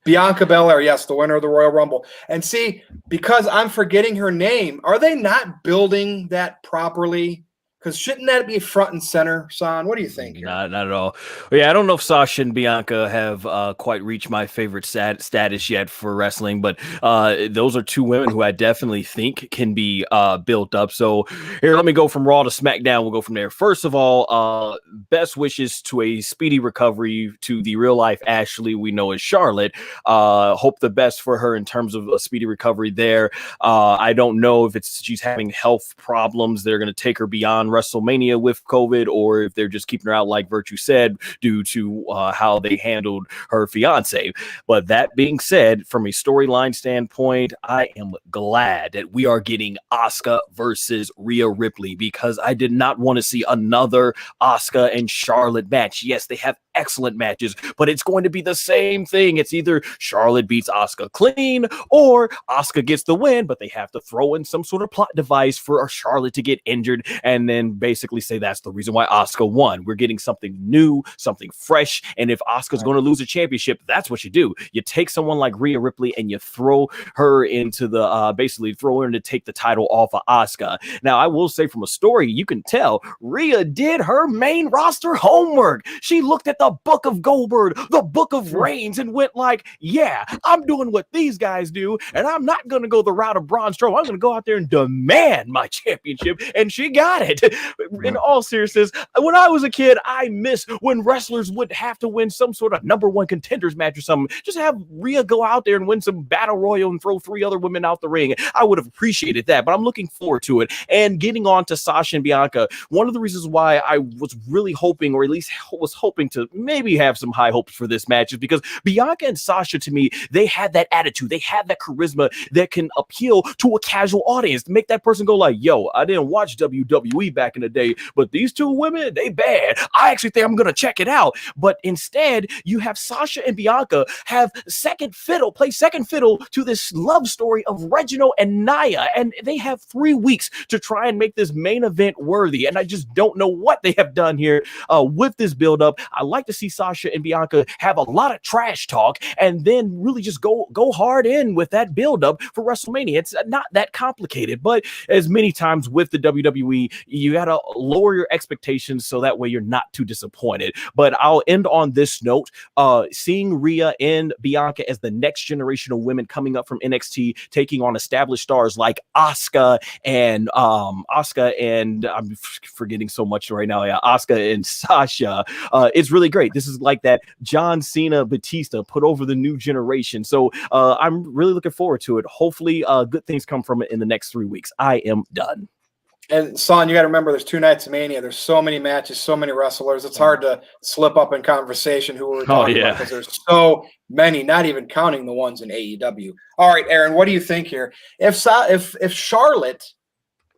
Bianca Belair, yes, the winner of the Royal Rumble. And see, because I'm forgetting her name, are they not building that properly? Because shouldn't that be front and center, Son? What do you think here? Not at all. Well, yeah, I don't know if Sasha and Bianca have quite reached my favorite status yet for wrestling, but those are two women who I definitely think can be built up. So here, let me go from Raw to SmackDown. We'll go from there. First of all, best wishes to a speedy recovery to the real life Ashley we know as Charlotte. Hope the best for her in terms of a speedy recovery there. I don't know if she's having health problems that are going to take her beyond WrestleMania with COVID, or if they're just keeping her out, like Virtue said, due to how they handled her fiance. But that being said, from a storyline standpoint, I am glad that we are getting Asuka versus Rhea Ripley, because I did not want to see another Asuka and Charlotte match. Yes, they have excellent matches, but it's going to be the same thing. It's either Charlotte beats Asuka clean or Asuka gets the win, but they have to throw in some sort of plot device for Charlotte to get injured and then basically say that's the reason why Asuka won. We're getting something new, something fresh, and if Asuka's going to lose a championship, that's what you do. You take someone like Rhea Ripley and you throw her into the basically throw her in to take the title off of Asuka. Now, I will say from a story, you can tell Rhea did her main roster homework. She looked at the Book of Goldberg, the Book of Reigns, and went like, yeah, I'm doing what these guys do, and I'm not going to go the route of Braun Strowman. I'm going to go out there and demand my championship, and she got it. In all seriousness, when I was a kid, I miss when wrestlers would have to win some sort of #1 contenders match or something. Just have Rhea go out there and win some battle royal and throw 3 other women out the ring. I would have appreciated that, but I'm looking forward to it. And getting on to Sasha and Bianca, one of the reasons why I was really hoping, or at least was hoping to maybe have some high hopes for this match, is because Bianca and Sasha, to me, they had that attitude, they had that charisma that can appeal to a casual audience, to make that person go like, yo, I didn't watch WWE back in the day, but these two women, they bad. I actually think I'm going to check it out. But instead, you have Sasha and Bianca have play second fiddle to this love story of Reginald and Nia, and they have 3 weeks to try and make this main event worthy, and I just don't know what they have done here with this build-up. I like to see Sasha and Bianca have a lot of trash talk and then really just go hard in with that build-up for WrestleMania. It's not that complicated, but as many times with the WWE, you got to lower your expectations so that way you're not too disappointed. But I'll end on this note. Seeing Rhea and Bianca as the next generation of women coming up from NXT, taking on established stars like Asuka and I'm forgetting so much right now. Yeah, Asuka and Sasha. It's really great. This is like that John Cena Batista put over the new generation. So I'm really looking forward to it. Hopefully good things come from it in the next 3 weeks. I am done. And Son, you got to remember, there's 2 nights of Mania. There's so many matches, so many wrestlers. It's hard to slip up in conversation who we're talking about because there's so many, not even counting the ones in AEW. All right, Aaron, what do you think here? If Charlotte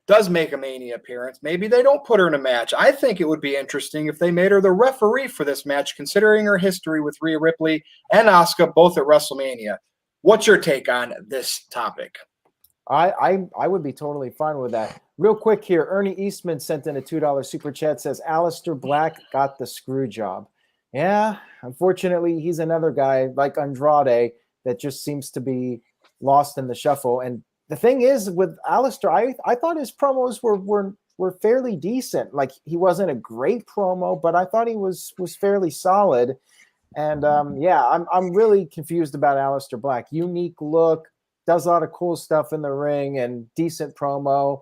does make a Mania appearance, maybe they don't put her in a match. I think it would be interesting if they made her the referee for this match, considering her history with Rhea Ripley and Asuka, both at WrestleMania. What's your take on this topic? I would be totally fine with that. Real quick here, Ernie Eastman sent in a $2 super chat, says Aleister Black got the screw job. Yeah, unfortunately, he's another guy like Andrade that just seems to be lost in the shuffle. And the thing is with Aleister, I thought his promos were fairly decent. Like, he wasn't a great promo, but I thought he was fairly solid. And yeah, I'm really confused about Aleister Black. Unique look, does a lot of cool stuff in the ring, and decent promo.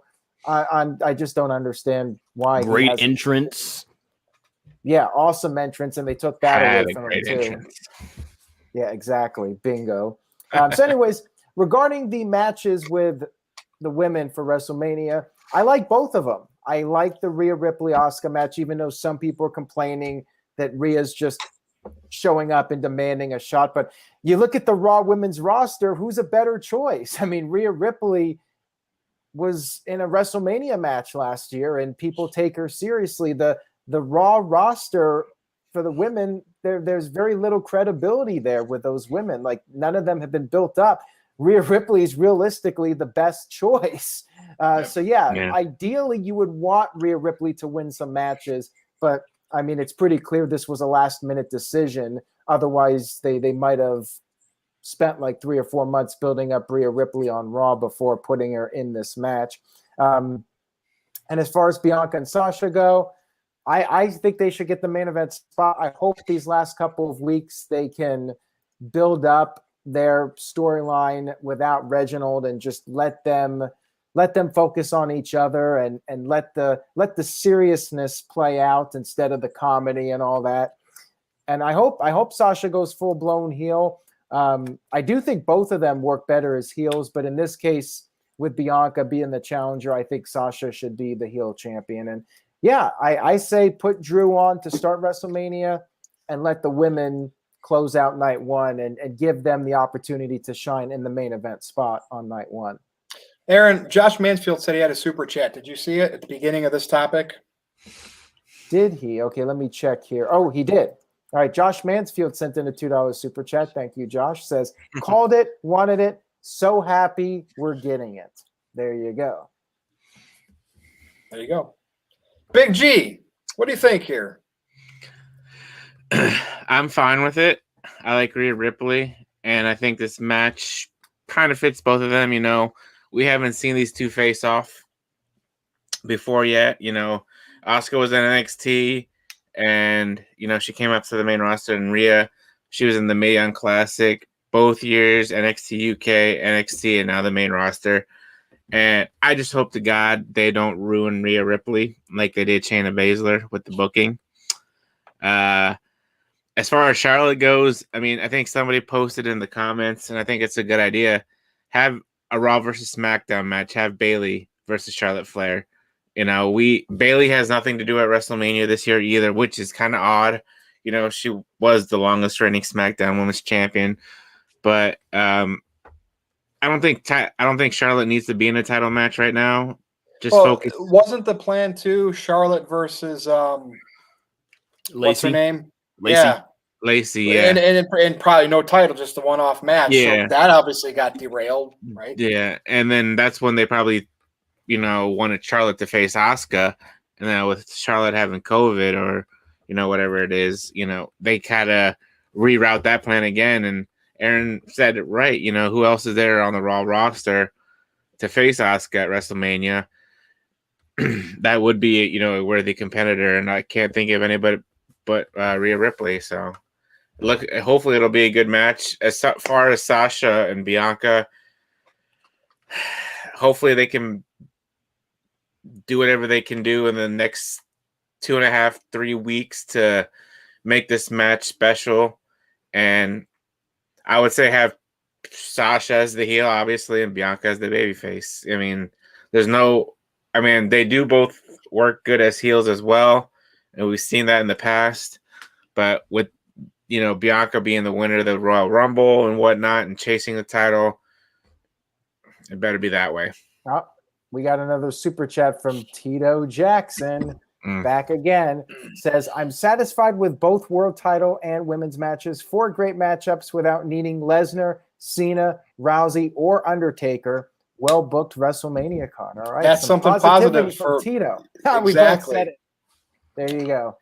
I just don't understand why. Great entrance. Yeah, awesome entrance, and they took that away from him too. Entrance. Yeah, exactly. Bingo. So, anyways, regarding the matches with the women for WrestleMania, I like both of them. I like the Rhea Ripley Asuka match, even though some people are complaining that Rhea's just showing up and demanding a shot. But you look at the Raw women's roster, who's a better choice? I mean, Rhea Ripley was in a WrestleMania match last year, and people take her seriously. The Raw roster for the women, there's very little credibility there with those women. Like, none of them have been built up. Rhea Ripley is realistically the best choice. So yeah, ideally you would want Rhea Ripley to win some matches, but I mean, it's pretty clear this was a last-minute decision. Otherwise, they might have spent like 3 or 4 months building up Rhea Ripley on Raw before putting her in this match. And as far as Bianca and Sasha go, I think they should get the main event spot. I hope these last couple of weeks they can build up their storyline without Reginald and just let them focus on each other and let the seriousness play out instead of the comedy and all that. And I hope Sasha goes full blown heel. I do think both of them work better as heels, but in this case, with Bianca being the challenger, I think Sasha should be the heel champion. And yeah, I say put Drew on to start WrestleMania and let the women close out night one and give them the opportunity to shine in the main event spot on night one. Aaron, Josh Mansfield said he had a super chat. Did you see it at the beginning of this topic? Did he? Okay, let me check here. Oh, he did. All right, Josh Mansfield sent in a $2 super chat. Thank you, Josh. Says, called it, wanted it, so happy we're getting it. There you go. There you go. Big G, what do you think here? I'm fine with it. I like Rhea Ripley, and I think this match kind of fits both of them. You know, we haven't seen these two face off before yet. You know, Asuka was in NXT, and you know she came up to the main roster, and Rhea, she was in the Mae Young Classic both years, NXT UK, NXT, and now the main roster. And I just hope to God they don't ruin Rhea Ripley like they did Shayna Baszler with the booking. As far as Charlotte goes, I mean, I think somebody posted in the comments, and I think it's a good idea. Have a Raw versus SmackDown match. Have Bayley versus Charlotte Flair. You know, Bayley has nothing to do at WrestleMania this year either, which is kind of odd. You know, she was the longest reigning SmackDown Women's Champion, but I don't think Charlotte needs to be in a title match right now. Just focus. Wasn't the plan too Charlotte versus what's her name? Lacey, yeah. And probably no title, just a one-off match. Yeah. So that obviously got derailed, right? Yeah, and then that's when they probably, you know, wanted Charlotte to face Asuka, and then with Charlotte having COVID or, you know, whatever it is, you know, they kind of reroute that plan again. And Aaron said it right. You know, who else is there on the Raw roster to face Asuka at WrestleMania? That would be, you know, a worthy competitor, and I can't think of anybody but Rhea Ripley. So, look, hopefully it'll be a good match. As far as Sasha and Bianca, hopefully they can do whatever they can do in the next 2.5, 3 weeks to make this match special. And I would say have Sasha as the heel, obviously, and Bianca as the babyface. I mean, I mean, they do both work good as heels as well, and we've seen that in the past. But with Bianca being the winner of the Royal Rumble and whatnot, and chasing the title, it better be that way. Oh, we got another super chat from Tito Jackson. Back again. Says, I'm satisfied with both world title and women's matches. 4 great matchups without needing Lesnar, Cena, Rousey, or Undertaker. Well booked WrestleMania con. All right. That's something positive from Tito. Exactly. We both said it. There you go.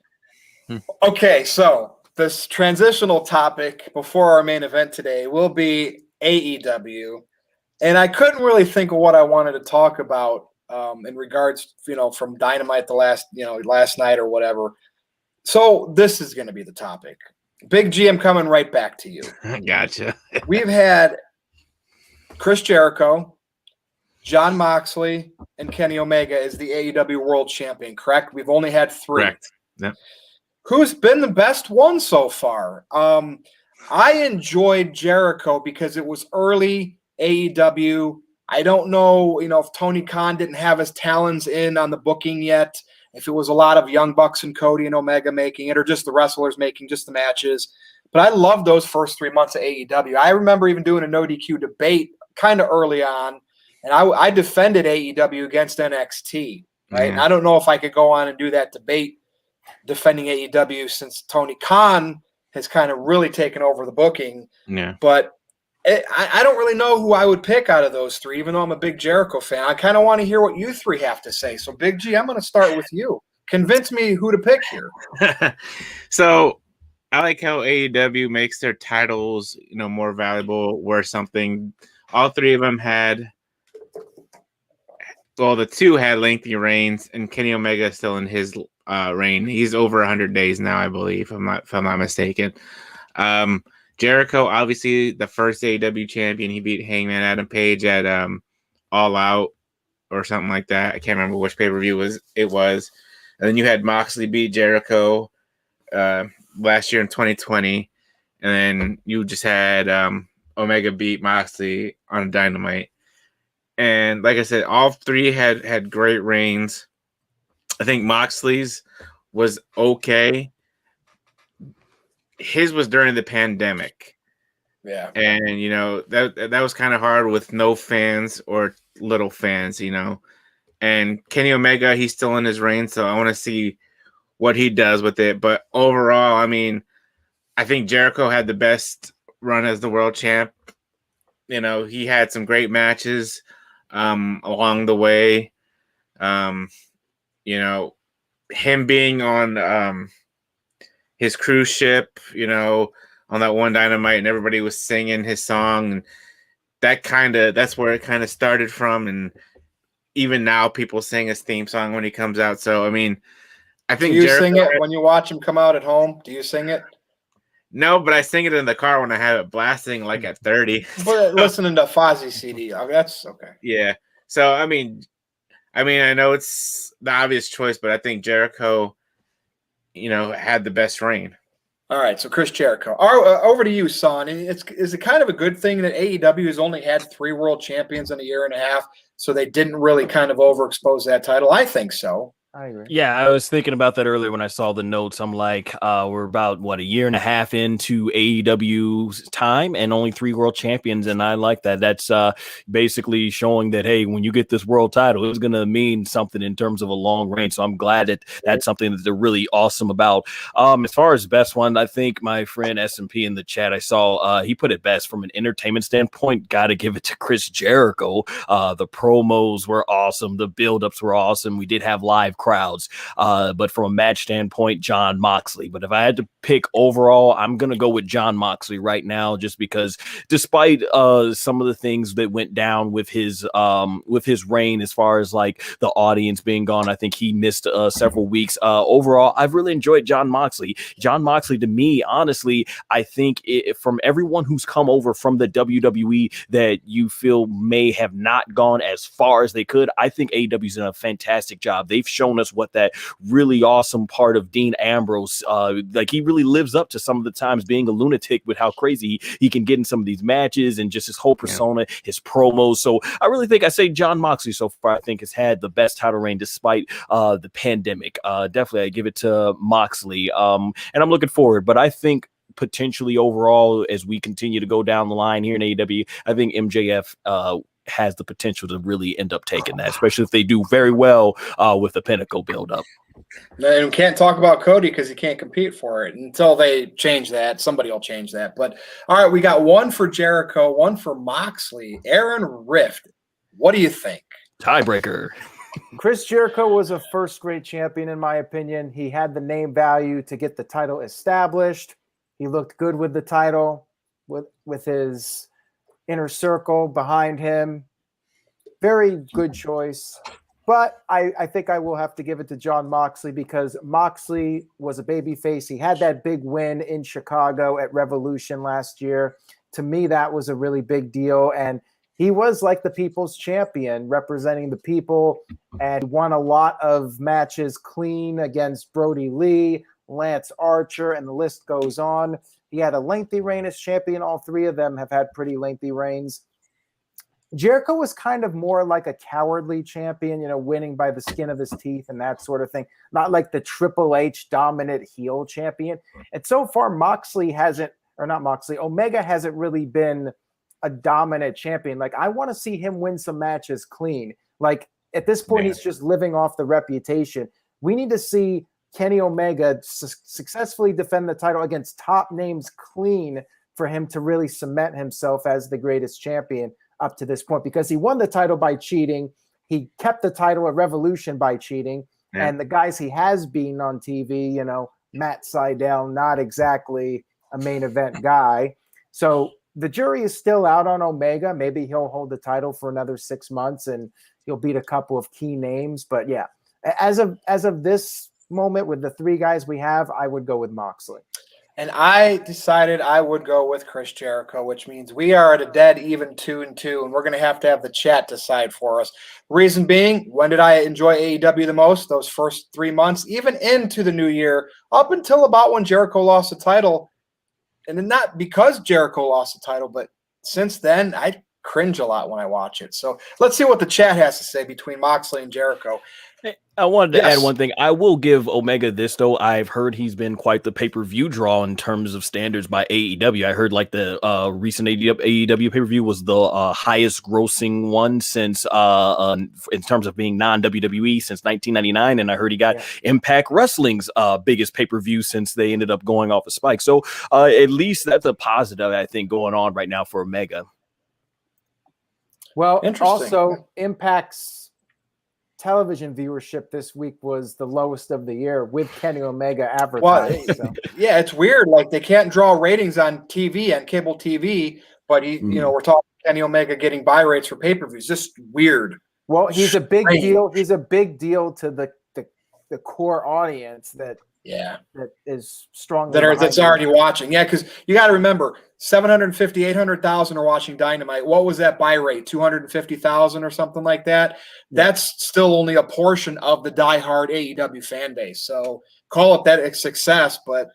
Okay, so this transitional topic before our main event today will be AEW. And I couldn't really think of what I wanted to talk about in regards, from Dynamite the last night or whatever. So this is going to be the topic. Big G, I'm coming right back to you. Gotcha. We've had Chris Jericho, Jon Moxley, and Kenny Omega as the AEW World Champion, correct? We've only had 3. Correct. Yep. Who's been the best one so far? I enjoyed Jericho because it was early AEW. I don't know, if Tony Khan didn't have his talons in on the booking yet, if it was a lot of Young Bucks and Cody and Omega making it, or just the wrestlers making just the matches. But I loved those first 3 months of AEW. I remember even doing a NoDQ debate kind of early on, and I defended AEW against NXT, right? And I don't know if I could go on and do that debate defending AEW since Tony Khan has kind of really taken over the booking. Yeah. But I don't really know who I would pick out of those 3, even though I'm a big Jericho fan. I kind of want to hear what you 3 have to say. So, Big G, I'm going to start with you. Convince me who to pick here. So, I like how AEW makes their titles, more valuable, worth something. All 3 of them had, the 2 had lengthy reigns, and Kenny Omega is still in his reign. He's over 100 days now, I believe, if I'm not mistaken. Jericho, obviously the first AEW champion. He beat Hangman Adam Page at All Out or something like that. I can't remember which pay-per-view it was. And then you had Moxley beat Jericho last year in 2020. And then you just had Omega beat Moxley on Dynamite. And like I said, all 3 had great reigns. I think Moxley's was okay. His was during the pandemic. Yeah. And, that was kind of hard with no fans or little fans, And Kenny Omega, he's still in his reign, so I want to see what he does with it. But overall, I mean, I think Jericho had the best run as the world champ. He had some great matches along the way. Him being on his cruise ship, on that one Dynamite, and everybody was singing his song, and that's where it kind of started from. And even now, people sing his theme song when he comes out. So, I mean, I think do you sing it when you watch him come out at home? Do you sing it? No, but I sing it in the car when I have it blasting, like at 30. But listening to Fozzy CD, that's okay. Yeah. So, I mean, I know it's the obvious choice, but I think Jericho, had the best reign. All right, so Chris Jericho. Over to you, Son. Is it kind of a good thing that AEW has only had 3 world champions in a year and a half, so they didn't really kind of overexpose that title? I think so. I agree. Yeah, I was thinking about that earlier when I saw the notes. I'm like, we're about, a year and a half into AEW's time and only 3 world champions, and I like that. That's basically showing that, hey, when you get this world title, it's going to mean something in terms of a long reign, so I'm glad that that's something that they're really awesome about. As far as best one, I think my friend S&P in the chat, I saw he put it best from an entertainment standpoint. Got to give it to Chris Jericho. The promos were awesome. The build-ups were awesome. We did have live crowds, but from a match standpoint, Jon Moxley. But if I had to pick overall, I'm gonna go with Jon Moxley right now, just because despite some of the things that went down with his reign, as far as like the audience being gone, I think he missed several weeks. Overall, I've really enjoyed Jon Moxley. Jon Moxley, to me, honestly, I think from everyone who's come over from the WWE that you feel may have not gone as far as they could, I think AEW's done a fantastic job. They've shown shown us what that really awesome part of Dean Ambrose, like he really lives up to some of the times being a lunatic with how crazy he can get in some of these matches and just his whole persona, his promos. So I really think I say John Moxley so far, I think has had the best title reign despite the pandemic. Definitely I give it to Moxley. And I'm looking forward, but I think potentially overall, as we continue to go down the line here in AEW, I think MJF has the potential to really end up taking that, especially if they do very well with the Pinnacle build-up. And we can't talk about Cody because he can't compete for it until they change that. Somebody will change that. But all right, we got one for Jericho, one for Moxley. Aaron Rift, what do you think? Tiebreaker. Chris Jericho was a first-grade champion, in my opinion. He had the name value to get the title established. He looked good with the title, with his inner circle behind him. Very good choice. But I think I will have to give it to John Moxley because Moxley was a babyface. He had that big win in Chicago at Revolution last year. To me, that was a really big deal. And he was like the people's champion, representing the people, and won a lot of matches clean against Brody Lee, Lance Archer, and the list goes on. He had a lengthy reign as champion. All three of them have had pretty lengthy reigns. Jericho was kind of more like a cowardly champion, winning by the skin of his teeth and that sort of thing. Not like the Triple H dominant heel champion. And so far, Omega hasn't really been a dominant champion. Like, I want to see him win some matches clean. Like, at this point, he's just living off the reputation. We need to see Kenny Omega successfully defend the title against top names clean for him to really cement himself as the greatest champion up to this point, because he won the title by cheating. He kept the title at Revolution by cheating. Yeah. And the guys he has beaten on TV, Matt Sydal, not exactly a main event guy. So the jury is still out on Omega. Maybe he'll hold the title for another 6 months and he'll beat a couple of key names. But yeah, as of this moment with the three guys we have, I would go with Moxley. And I decided I would go with Chris Jericho, which means we are at a dead even 2-2, and we're going to have the chat decide for us. Reason being, when did I enjoy AEW the most? Those first 3 months, even into the new year, up until about when Jericho lost the title. And then not because Jericho lost the title, but since then, I cringe a lot when I watch it. So let's see what the chat has to say between Moxley and Jericho. I wanted to add one thing. I will give Omega this, though. I've heard he's been quite the pay-per-view draw in terms of standards by AEW. I heard like the recent AEW pay-per-view was the highest grossing one since in terms of being non-WWE since 1999. And I heard he got Impact Wrestling's biggest pay-per-view since they ended up going off a spike. So at least that's a positive, I think, going on right now for Omega. Well, also Impact's television viewership this week was the lowest of the year with Kenny Omega advertising. Well, yeah, it's weird. Like, they can't draw ratings on TV, on cable TV, but we're talking Kenny Omega getting buy rates for pay-per-views. Just weird. Well, he's a big deal. He's a big deal to the core audience that is strongly that's already watching. Yeah, because you got to remember, 750, 800,000 are watching Dynamite. What was that buy rate? 250,000 or something like that? Yeah. That's still only a portion of the diehard AEW fan base. So call it that a success, but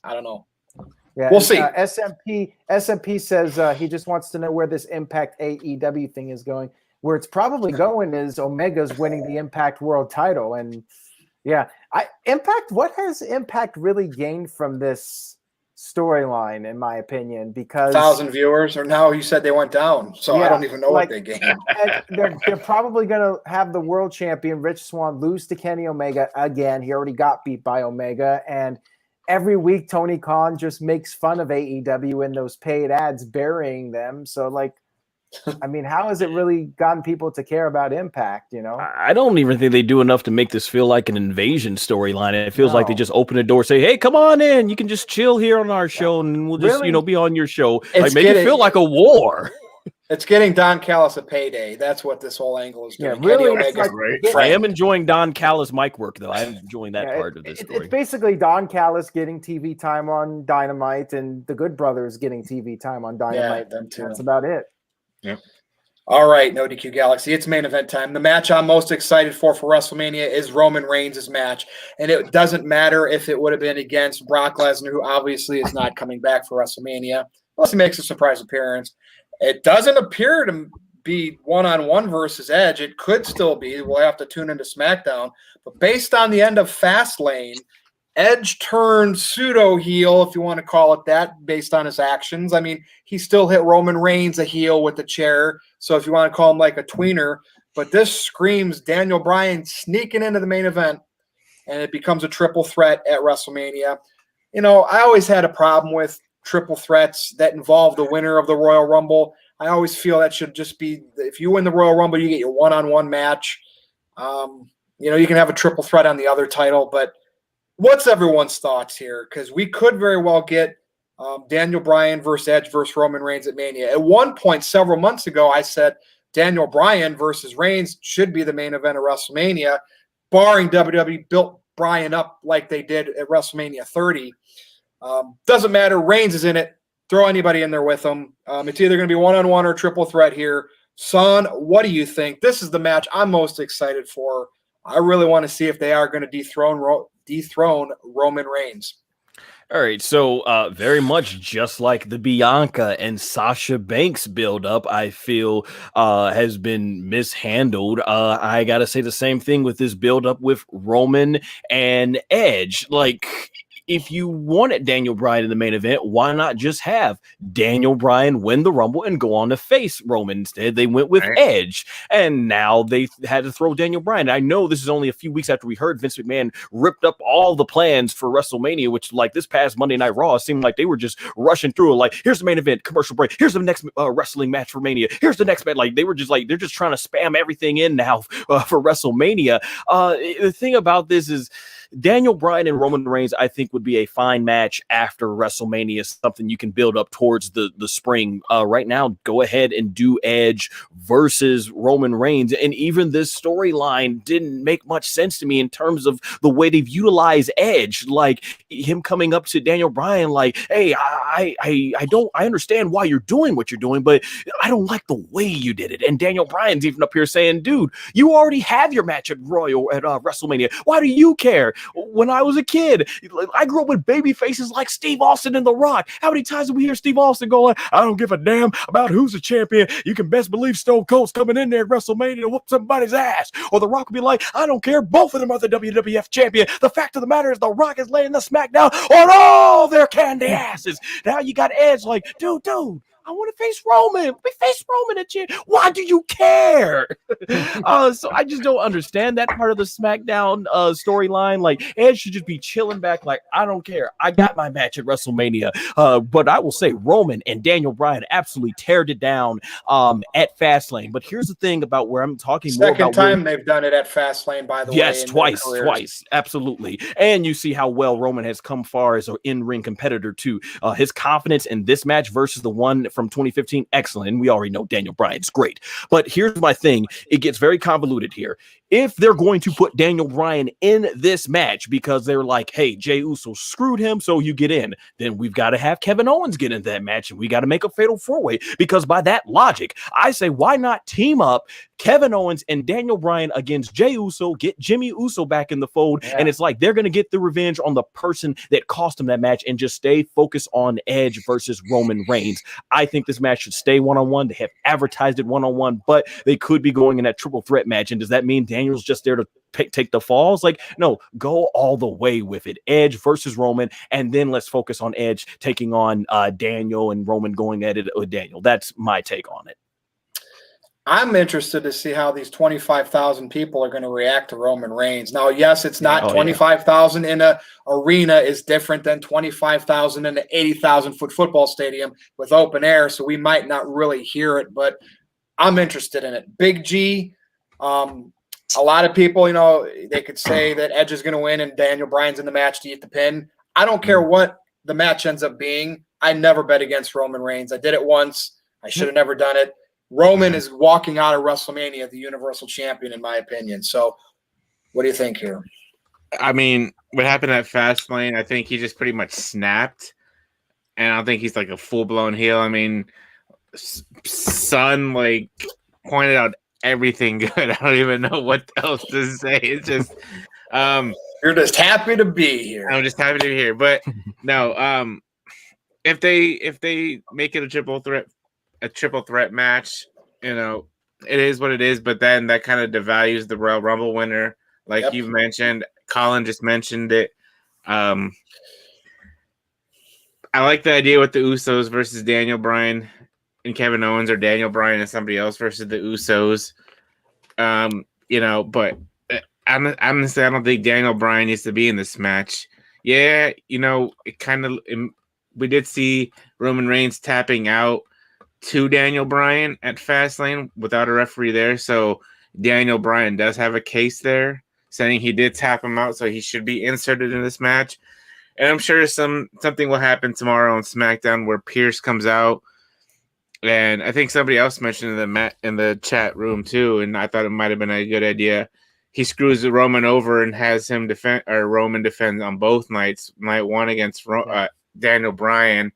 I don't know. Yeah, we'll see. SMP says he just wants to know where this Impact AEW thing is going. Where it's probably going is Omega's winning the Impact World title. And yeah, what has Impact really gained from this storyline, in my opinion? Because 1,000 viewers, or now you said they went down, so I don't even know what they gained. They're probably going to have the world champion Rich Swann lose to Kenny Omega again. He already got beat by Omega, and every week Tony Khan just makes fun of AEW and those paid ads burying them. So I mean, how has it really gotten people to care about Impact, I don't even think they do enough to make this feel like an invasion storyline. It feels like they just open the door, say, hey, come on in. You can just chill here on our show, and we'll just, be on your show. Make it feel like a war. It's getting Don Callis a payday. That's what this whole angle is doing. Yeah, really. I am enjoying Don Callis mic work, though. I'm enjoying that part of this story. It's basically Don Callis getting TV time on Dynamite and the Good Brothers getting TV time on Dynamite. Them too. That's about it. Yep. All right, NoDQ Galaxy, it's main event time. The match I'm most excited for WrestleMania is Roman Reigns' match. And it doesn't matter if it would have been against Brock Lesnar, who obviously is not coming back for WrestleMania, unless he makes a surprise appearance. It doesn't appear to be one-on-one versus Edge. It could still be. We'll have to tune into SmackDown. But based on the end of Fastlane, Edge turned pseudo heel, if you want to call it that, based on his actions. I mean, he still hit Roman Reigns a heel with the chair. So if you want to call him like a tweener, but this screams Daniel Bryan sneaking into the main event, and it becomes a triple threat at WrestleMania. You know, I always had a problem with triple threats that involve the winner of the Royal Rumble. I always feel that should just be, if you win the Royal Rumble, you get your one-on-one match. You know, you can have a triple threat on the other title, but what's everyone's thoughts here? Because we could very well get Daniel Bryan versus Edge versus Roman Reigns at Mania. At one point, several months ago, I said Daniel Bryan versus Reigns should be the main event of WrestleMania, barring WWE built Bryan up like they did at WrestleMania 30. Doesn't matter. Reigns is in it. Throw anybody in there with him. It's either going to be one-on-one or triple threat here. Son, what do you think? This is the match I'm most excited for. I really want to see if they are going to dethrone Roman Reigns. All right, so very much just like the Bianca and Sasha Banks build-up, I feel has been mishandled. I got to say the same thing with this build-up with Roman and Edge. Like, if you wanted Daniel Bryan in the main event, why not just have Daniel Bryan win the Rumble and go on to face Roman? Instead, they went with Edge, and now they had to throw Daniel Bryan. I know this is only a few weeks after we heard Vince McMahon ripped up all the plans for WrestleMania, which, like, this past Monday Night Raw, seemed like they were just rushing through it. Like, here's the main event, commercial break. Here's the next wrestling match for Mania. Here's the next match. Like, they were just like, they're just trying to spam everything in now for WrestleMania. The thing about this is, Daniel Bryan and Roman Reigns, I think, would be a fine match after WrestleMania, something you can build up towards the spring. Right now, go ahead and do Edge versus Roman Reigns. And even this storyline didn't make much sense to me in terms of the way they've utilized Edge. Like, him coming up to Daniel Bryan like, hey, I understand why you're doing what you're doing, but I don't like the way you did it. And Daniel Bryan's even up here saying, dude, you already have your match at WrestleMania. Why do you care? When I was a kid, I grew up with baby faces like Steve Austin and The Rock. How many times did we hear Steve Austin going, I don't give a damn about who's the champion. You can best believe Stone Cold's coming in there at WrestleMania to whoop somebody's ass. Or The Rock would be like, I don't care. Both of them are the WWF champion. The fact of the matter is The Rock is laying the smackdown on all their candy asses. Now you got Edge like, dude, I want to face Roman. We face Roman at you. Why do you care? So I just don't understand that part of the SmackDown storyline. Like, Edge should just be chilling back like, I don't care. I got my match at WrestleMania. But I will say Roman and Daniel Bryan absolutely teared it down at Fastlane. But here's the thing about where I'm talking more about. Second time they've done it at Fastlane, by the way. Yes, twice. Absolutely. And you see how well Roman has come far as an in-ring competitor too. His confidence in this match versus the one from 2015, excellent. And we already know Daniel Bryan's great. But here's my thing. It gets very convoluted here. If they're going to put Daniel Bryan in this match because they're like, hey, Jey Uso screwed him, so you get in, then we've got to have Kevin Owens get into that match, and we got to make a fatal four-way. Because by that logic, I say, why not team up Kevin Owens and Daniel Bryan against Jey Uso, get Jimmy Uso back in the fold, and it's like they're going to get the revenge on the person that cost them that match and just stay focused on Edge versus Roman Reigns. I think this match should stay one-on-one. They have advertised it one-on-one, but they could be going in that triple threat match, and does that mean Daniel's just there to take the falls? Like, no, go all the way with it. Edge versus Roman, and then let's focus on Edge taking on Daniel and Roman going at it with Daniel. That's my take on it. I'm interested to see how these 25,000 people are going to react to Roman Reigns. Now, yes, it's not 25,000 in an arena is different than 25,000 in an 80,000-foot football stadium with open air, so we might not really hear it, but I'm interested in it. Big G, a lot of people, you know, they could say that Edge is going to win and Daniel Bryan's in the match to get the pin. I don't care what the match ends up being. I never bet against Roman Reigns. I did it once. I should have never done it. Roman is walking out of WrestleMania the Universal Champion, in my opinion. So what do you think here? I mean, what happened at Fastlane, I think he just pretty much snapped. And I don't think he's like a full-blown heel. I mean, son, like, pointed out everything good. I don't even know what else to say. It's just you're just happy to be here. I'm just happy to be here. But no, if they make it a triple threat match, you know, it is what it is. But then that kind of devalues the Royal Rumble winner, like you mentioned. Colin just mentioned it. I like the idea with the Usos versus Daniel Bryan and Kevin Owens, or Daniel Bryan and somebody else versus the Usos. You know, but honestly, I don't think Daniel Bryan needs to be in this match. Yeah, you know, we did see Roman Reigns tapping out to Daniel Bryan at Fastlane without a referee there, so Daniel Bryan does have a case there, saying he did tap him out, so he should be inserted in this match. And I'm sure something will happen tomorrow on SmackDown where Pierce comes out, and I think somebody else mentioned in the chat room too, and I thought it might have been a good idea. He screws Roman over and has him Roman defend on both nights. Night one against Daniel Bryan,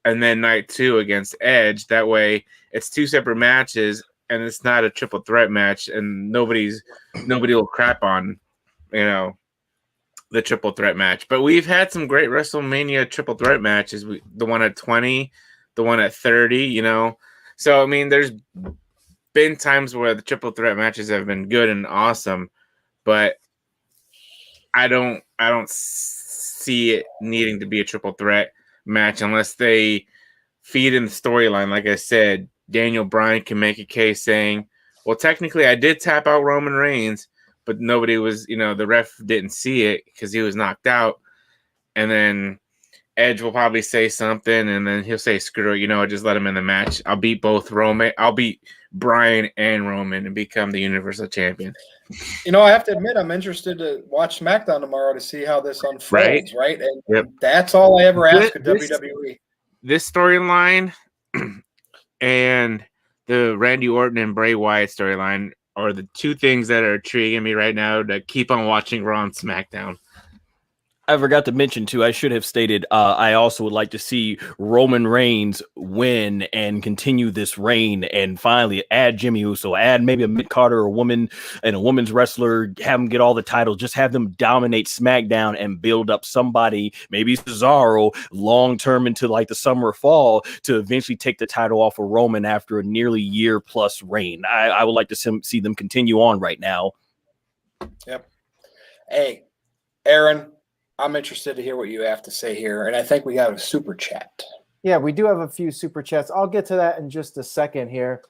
and then night two against Edge. That way, it's two separate matches, and it's not a triple threat match, and nobody will crap on, you know, the triple threat match. But we've had some great WrestleMania triple threat matches. The one at 20, the one at 30, you know. So I mean, there's been times where the triple threat matches have been good and awesome, but I don't see it needing to be a triple threat match unless they feed in the storyline. Like I said, Daniel Bryan can make a case saying, well, technically I did tap out Roman Reigns, but nobody was, you know, the ref didn't see it because he was knocked out. And then Edge will probably say something, and then he'll say, screw it, you know, just let him in the match. I'll beat Bryan and Roman and become the Universal Champion. You know, I have to admit, I'm interested to watch SmackDown tomorrow to see how this unfolds, right? And that's all I ever ask of WWE. This storyline and the Randy Orton and Bray Wyatt storyline are the two things that are intriguing me right now to keep on watching Raw and SmackDown. I forgot to mention, too, I should have stated, I also would like to see Roman Reigns win and continue this reign and finally add Jimmy Uso, add maybe a mid-carder or woman and a women's wrestler, have them get all the titles, just have them dominate SmackDown and build up somebody, maybe Cesaro, long-term into like the summer or fall to eventually take the title off of Roman after a nearly year-plus reign. I would like to see them continue on right now. Yep. Hey, Aaron, I'm interested to hear what you have to say here, and I think we got a super chat. Yeah, we do have a few super chats. I'll get to that in just a second here.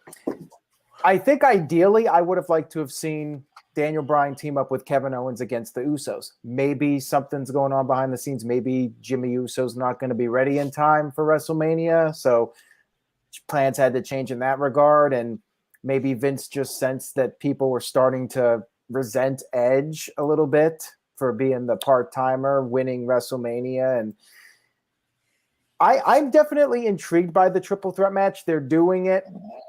I think ideally I would have liked to have seen Daniel Bryan team up with Kevin Owens against the Usos. Maybe something's going on behind the scenes. Maybe Jimmy Uso's not going to be ready in time for WrestleMania, so plans had to change in that regard, and maybe Vince just sensed that people were starting to resent Edge a little bit for being the part-timer winning WrestleMania. And I'm definitely intrigued by the triple threat match. They're doing it,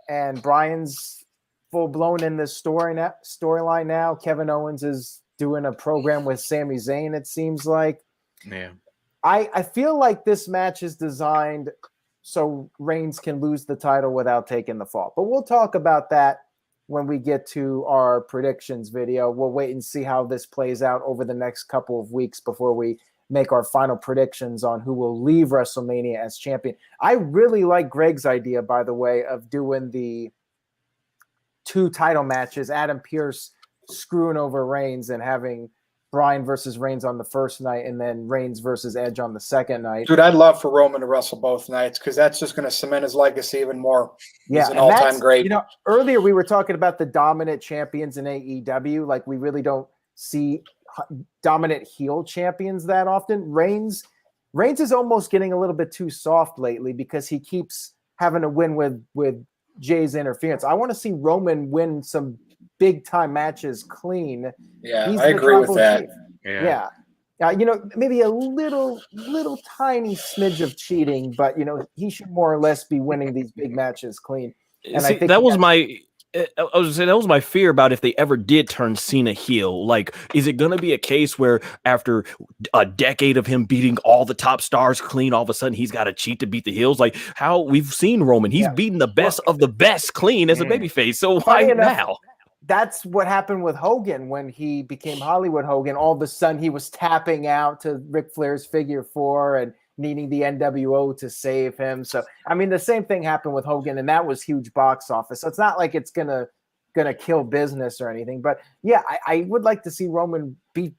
and Bryan's full-blown in this storyline now. Kevin Owens is doing a program with Sami Zayn, it seems like. Yeah. I feel like this match is designed so Reigns can lose the title without taking the fall. But we'll talk about that when we get to our predictions video. We'll wait and see how this plays out over the next couple of weeks before we make our final predictions on who will leave WrestleMania as champion. I really like Greg's idea, by the way, of doing the 2 title matches, Adam Pearce screwing over Reigns and having Bryan versus Reigns on the first night and then Reigns versus Edge on the second night. Dude, I'd love for Roman to wrestle both nights because that's just going to cement his legacy even more. Yeah, he's an all-time great. You know, earlier we were talking about the dominant champions in AEW. Like, we really don't see dominant heel champions that often. Reigns is almost getting a little bit too soft lately because he keeps having to win with Jay's interference. I want to see Roman win some big-time matches clean. Yeah, I agree with that. Yeah. You know, maybe a little tiny smidge of cheating, but, you know, he should more or less be winning these big matches clean. And See, I think that was my I was gonna say that was my fear about if they ever did turn Cena heel. Like, is it gonna be a case where after a decade of him beating all the top stars clean, all of a sudden he's got to cheat to beat the heels? Like how we've seen Roman, he's beaten the best of the best clean as a babyface. So why now? That's what happened with Hogan when he became Hollywood Hogan. All of a sudden, he was tapping out to Ric Flair's figure 4 and needing the NWO to save him. So, I mean, the same thing happened with Hogan, and that was huge box office. So it's not like it's gonna kill business or anything. But yeah, I would like to see Roman beat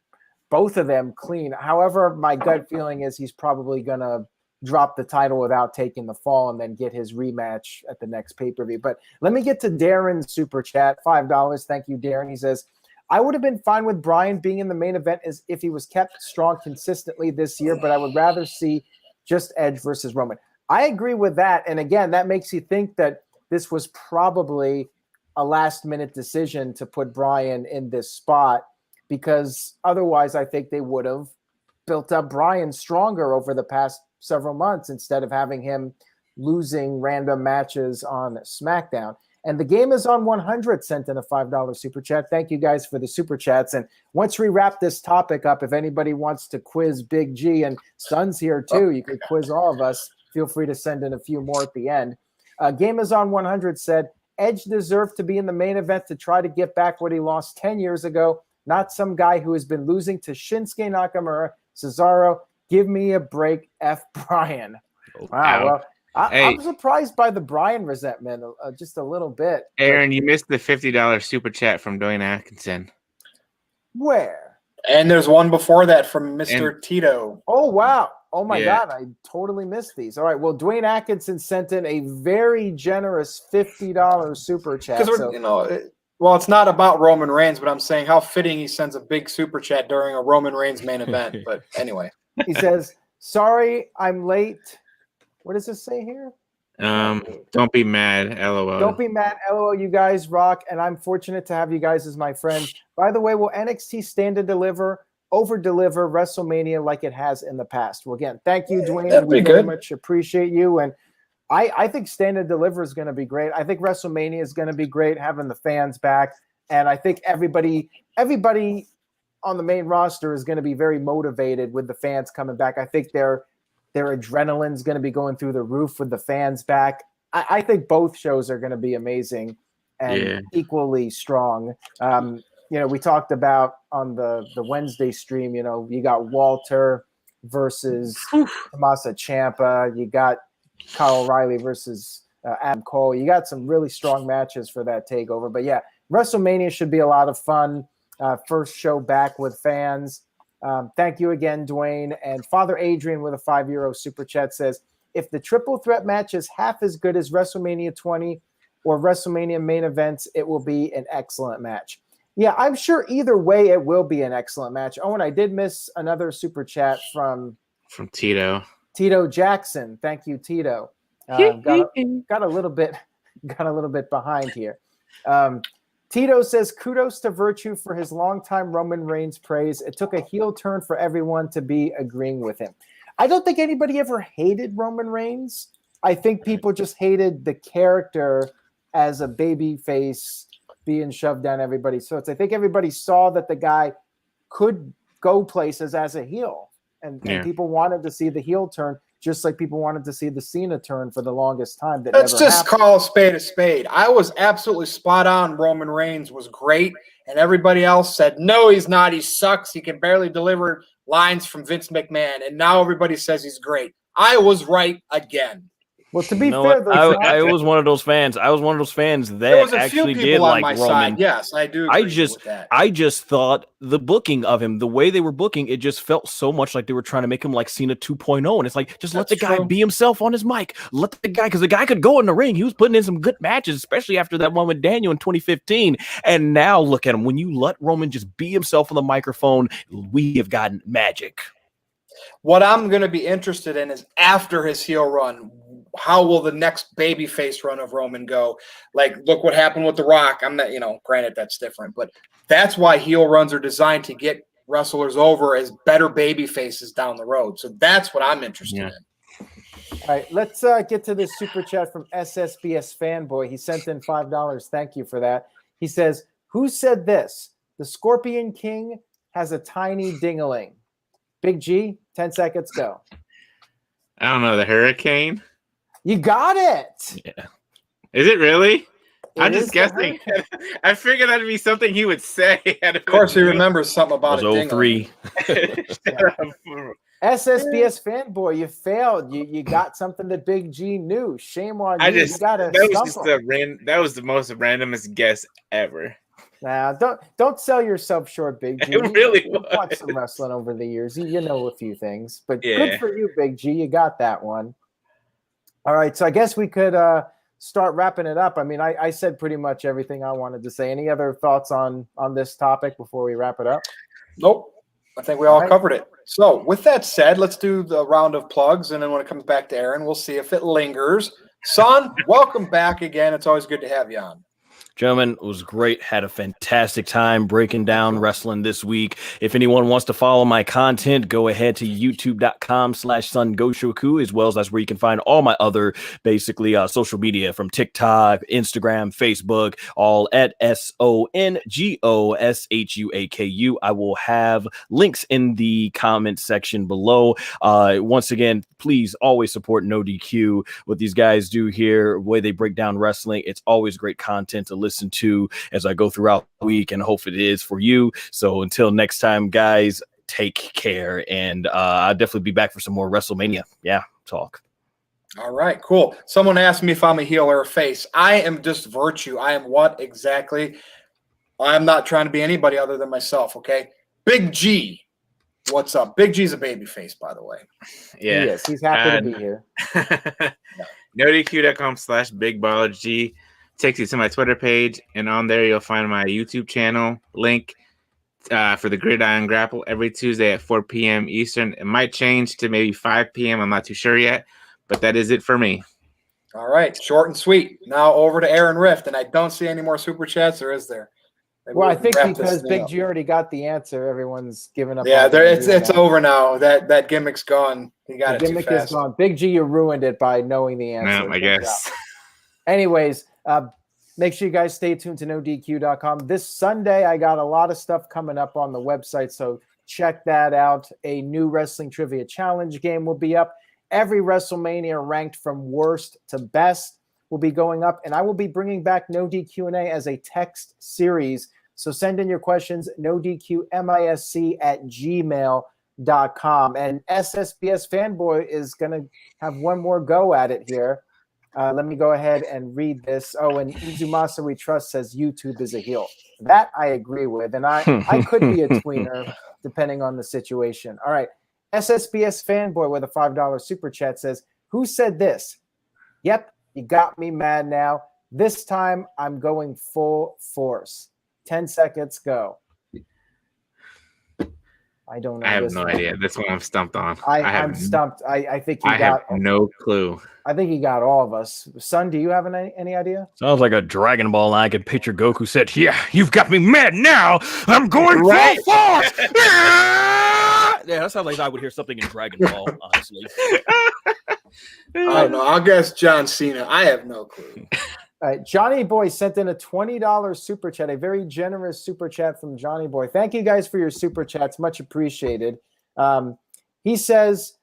both of them clean. However, my gut feeling is he's probably gonna drop the title without taking the fall and then get his rematch at the next pay-per-view. But let me get to Darren's super chat, $5. Thank you, Darren. He says, I would have been fine with Bryan being in the main event as if he was kept strong consistently this year, but I would rather see just Edge versus Roman. I agree with that. And again, that makes you think that this was probably a last-minute decision to put Bryan in this spot, because otherwise I think they would have built up Bryan stronger over the past several months instead of having him losing random matches on SmackDown. And the game is on 100 sent in a $5 super chat. Thank you guys for the super chats. And once we wrap this topic up, if anybody wants to quiz Big G, and Sun's here too, you could quiz all of us. Feel free to send in a few more at the end. Game is on 100 said, Edge deserved to be in the main event to try to get back what he lost 10 years ago, not some guy who has been losing to Shinsuke Nakamura, Cesaro. Give me a break, F. Bryan. Wow. Well, I'm surprised by the Bryan resentment just a little bit. Aaron, you missed the $50 super chat from Dwayne Atkinson. Where? And there's one before that from Mr. Tito. Oh, wow. Oh, my God. I totally missed these. All right. Well, Dwayne Atkinson sent in a very generous $50 super chat. Because, well, it's not about Roman Reigns, but I'm saying how fitting he sends a big super chat during a Roman Reigns main event. But anyway. He says, sorry, I'm late. What does this say here? Don't be mad, LOL. Don't be mad, LOL. You guys rock, and I'm fortunate to have you guys as my friends. By the way, will NXT stand to deliver, over-deliver WrestleMania like it has in the past? Well, again, thank you, Dwayne. We very much appreciate you. And I think stand to deliver is going to be great. I think WrestleMania is going to be great, having the fans back. And I think everybody on the main roster is going to be very motivated with the fans coming back. I think their adrenaline is going to be going through the roof with the fans back. I think both shows are going to be amazing and equally strong. We talked about on the Wednesday stream, you got Walter versus Tommaso Ciampa. You got Kyle O'Reilly versus Adam Cole. You got some really strong matches for that takeover. But yeah, WrestleMania should be a lot of fun. First show back with fans. Thank you again, Dwayne. And Father Adrian with a €5 super chat says, if the triple threat match is half as good as WrestleMania 20 or WrestleMania main events, it will be an excellent match. Yeah, I'm sure either way it will be an excellent match. Oh, and I did miss another super chat from Tito. Tito Jackson. Thank you, Tito. Got a little bit behind here. Tito says, kudos to Virtue for his longtime Roman Reigns praise. It took a heel turn for everyone to be agreeing with him. I don't think anybody ever hated Roman Reigns. I think people just hated the character as a baby face being shoved down everybody's throats. I think everybody saw that the guy could go places as a heel. And people wanted to see the heel turn, just like people wanted to see the Cena turn for the longest time. Let's just call a spade a spade. I was absolutely spot on. Roman Reigns was great, and everybody else said, no, he's not. He sucks. He can barely deliver lines from Vince McMahon, and now everybody says he's great. I was right again. Well, to be fair, I was one of those fans. I was one of those fans that actually did like Roman. Side. Yes, I do. I just thought the booking of him, the way they were booking, it just felt so much like they were trying to make him like Cena 2.0. And it's like, just let the guy be himself on his mic. Let the guy, because the guy could go in the ring. He was putting in some good matches, especially after that one with Daniel in 2015. And now look at him. When you let Roman just be himself on the microphone, we have gotten magic. What I'm going to be interested in is after his heel run, how will the next babyface run of Roman go? Like, look what happened with The Rock. I'm not, granted that's different, but that's why heel runs are designed to get wrestlers over as better baby faces down the road. So that's what I'm interested in. All right, let's get to this super chat from SSBS Fanboy. He sent in $5. Thank you for that. He says, who said this? The Scorpion King has a tiny dingaling. Big G, 10 seconds, go. I don't know, the Hurricane? You got it. Yeah. Is it really? I'm It is just the guessing. Hurricane. I figured that'd be something he would say. Of course, he remembers something about That it. was 03. SSBS Fanboy, you failed. You got something that Big G knew. Shame on you. You got to stump him. That was the most randomest guess ever. Nah, don't sell yourself short, Big G. It really You've watched was. some wrestling over the years. You know a few things, but Yeah. good for you, Big G. You got that one. All right, so I guess we could start wrapping it up. I mean, I said pretty much everything I wanted to say. Any other thoughts on this topic before we wrap it up? Nope. I think we all Right. covered it. So with that said, let's do the round of plugs, and then when it comes back to Aaron, we'll see if it lingers. Son, welcome back again. It's always good to have you on. Gentlemen, it was great. Had a fantastic time breaking down wrestling this week. If anyone wants to follow my content, go ahead to youtube.com/SunGoshoku, as well as that's where you can find all my other basically social media from TikTok, Instagram, Facebook, all at SonGoshuaku. I will have links in the comment section below. Once again, please always support NoDQ. What these guys do here, the way they break down wrestling, it's always great content to listen to as I go throughout the week, and hope it is for you. So until next time, guys, take care, and I'll definitely be back for some more Wrestlemania talk. All right, cool. Someone asked me if I'm a heel or a face. I am just virtue. I am what exactly? I'm not trying to be anybody other than myself, okay? Big G. What's up? Big G's a baby face, by the way. Yeah. Yes, he's happy to be here. NoDQ.com/BigBallerG takes you to my Twitter page, and on there you'll find my YouTube channel link for the Gridiron Grapple every Tuesday at 4 p.m. Eastern. It might change to maybe 5 p.m. I'm not too sure yet, but that is it for me. All right, short and sweet. Now over to Aaron Rift, and I don't see any more super chats, or is there? Maybe Well, I we can think wrap this because thing Big up. G already got the answer, everyone's given up. Yeah, on it's now. over now. That gimmick's gone. He got The it too gimmick is fast. gone. Big G, you ruined it by knowing the answer. No, I Good guess. job. Anyways, make sure you guys stay tuned to NoDQ.com. This Sunday, I got a lot of stuff coming up on the website, so check that out. A new Wrestling Trivia Challenge game will be up. Every WrestleMania ranked from worst to best will be going up, and I will be bringing back NoDQ&A as a text series. So send in your questions, nodqmisc@gmail.com. And SSBS Fanboy is going to have one more go at it here. Let me go ahead and read this. Oh, and Izumasa We Trust says YouTube is a heel. That I agree with. And I could be a tweener depending on the situation. All right. SSBS Fanboy with a $5 super chat says, who said this? Yep, you got me mad now. This time I'm going full force. 10 seconds, go. I don't know. I have no idea. This one I'm stumped on. I'm stumped. I think you I got have no clue. I think he got all of us. Son, do you have any idea? Sounds like a Dragon Ball line. I can picture Goku said, yeah, you've got me mad now. I'm going Right. full force. Yeah, that sounds like I would hear something in Dragon Ball, honestly. I don't know. I'll guess John Cena. I have no clue. All right, Johnny Boy sent in a $20 super chat, a very generous super chat from Johnny Boy. Thank you guys for your super chats. Much appreciated. He says,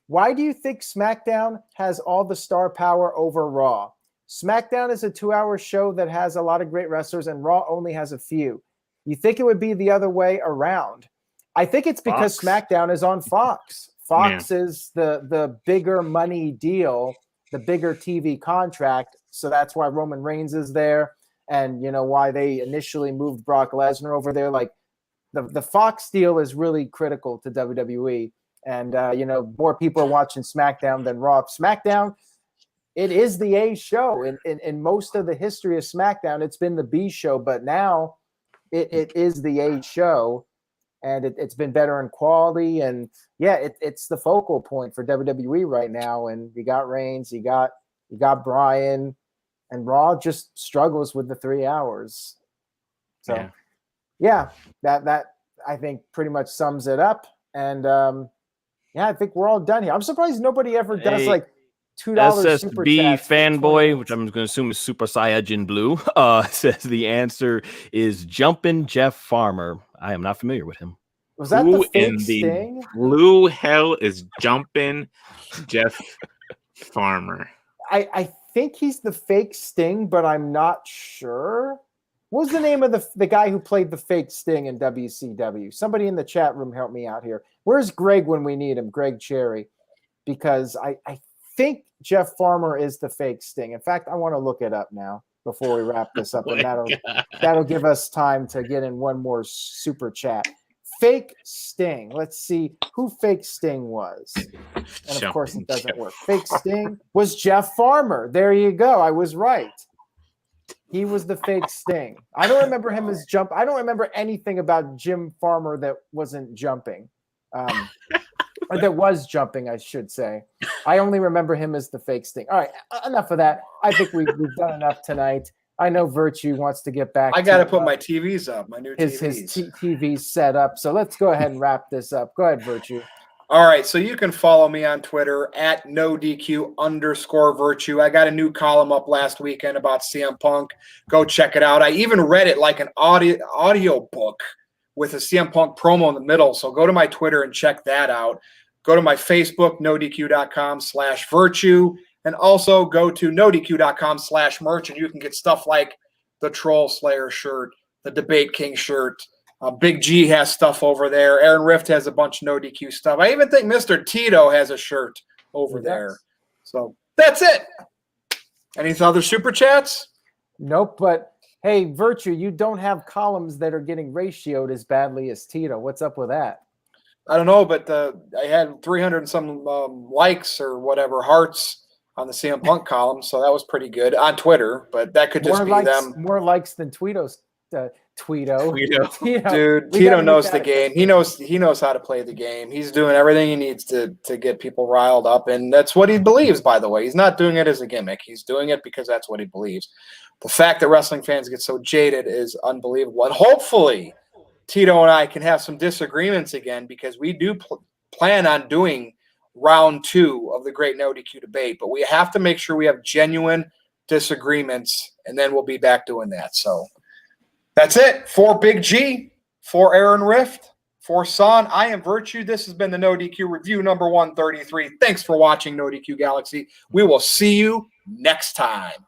why do you think SmackDown has all the star power over Raw? SmackDown is a 2-hour show that has a lot of great wrestlers, and Raw only has a few. You think it would be the other way around? I think it's because Fox. SmackDown is on Fox. Fox is the bigger money deal, the bigger TV contract. So that's why Roman Reigns is there, and you know why they initially moved Brock Lesnar over there. Like the Fox deal is really critical to WWE, and more people are watching SmackDown than Raw. SmackDown, it is the A show. In most of the history of SmackDown, it's been the B show, but now it is the A show, and it's been better in quality. And yeah, it's the focal point for WWE right now. And you got Reigns, you got Bryan, and Raw just struggles with the 3 hours. So yeah, that I think pretty much sums it up. And I think we're all done here. I'm surprised nobody ever does $2 super SSB chat. fanboy, which I'm going to assume is Super Saiyajin Blue, says the answer is Jumpin' Jeff Farmer. I am not familiar with him. Was that Who the fake in the Sting? blue hell is jumping Jeff Farmer? I think he's the fake Sting, but I'm not sure. What was the name of the guy who played the fake Sting in WCW? Somebody in the chat room help me out here. Where's Greg when we need him? Greg Cherry. Because I think Jeff Farmer is the fake Sting. In fact, I want to look it up now before we wrap this up, and that'll give us time to get in one more super chat. Fake Sting. Let's see who fake Sting was. And of course, it doesn't work. Fake Sting was Jeff Farmer. There you go. I was right. He was the fake Sting. I don't remember him as jump. I don't remember anything about Jim Farmer that wasn't jumping. Or that was jumping, I should say. I only remember him as the fake Sting. All right, enough of that. I think we've done enough tonight. I know Virtue wants to get back. I got to put my TVs up, my new his TVs. TV set up. So let's go ahead and wrap this up. Go ahead, Virtue. All right, so you can follow me on Twitter at NoDQ_Virtue. I got a new column up last weekend about CM Punk. Go check it out. I even read it like an audio book with a CM Punk promo in the middle. So go to my Twitter and check that out. Go to my Facebook, nodq.com/virtue. And also go to nodq.com/merch, and you can get stuff like the Troll Slayer shirt, the Debate King shirt. Big G has stuff over there. Aaron Rift has a bunch of No DQ stuff. I even think Mr. Tito has a shirt over there. So that's it. Any other super chats? Nope. But hey, Virtue, you don't have columns that are getting ratioed as badly as Tito. What's up with that? I don't know, but I had 300 and some likes or whatever, hearts on the CM Punk column, so that was pretty good on Twitter. But that could just more likes than Tweeto's. Tito. Dude, Tito knows the game. He knows how to play the game. He's doing everything he needs to get people riled up, and that's what he believes, by the way. He's not doing it as a gimmick. He's doing it because that's what he believes. The fact that wrestling fans get so jaded is unbelievable. And hopefully Tito and I can have some disagreements again, because we do plan on doing round 2 of the Great No DQ debate, but we have to make sure we have genuine disagreements, and then we'll be back doing that. So that's it. For Big G, for Aaron Rift, for Son, I am Virtue. This has been the No DQ review number 133. Thanks for watching No DQ Galaxy. We will see you next time.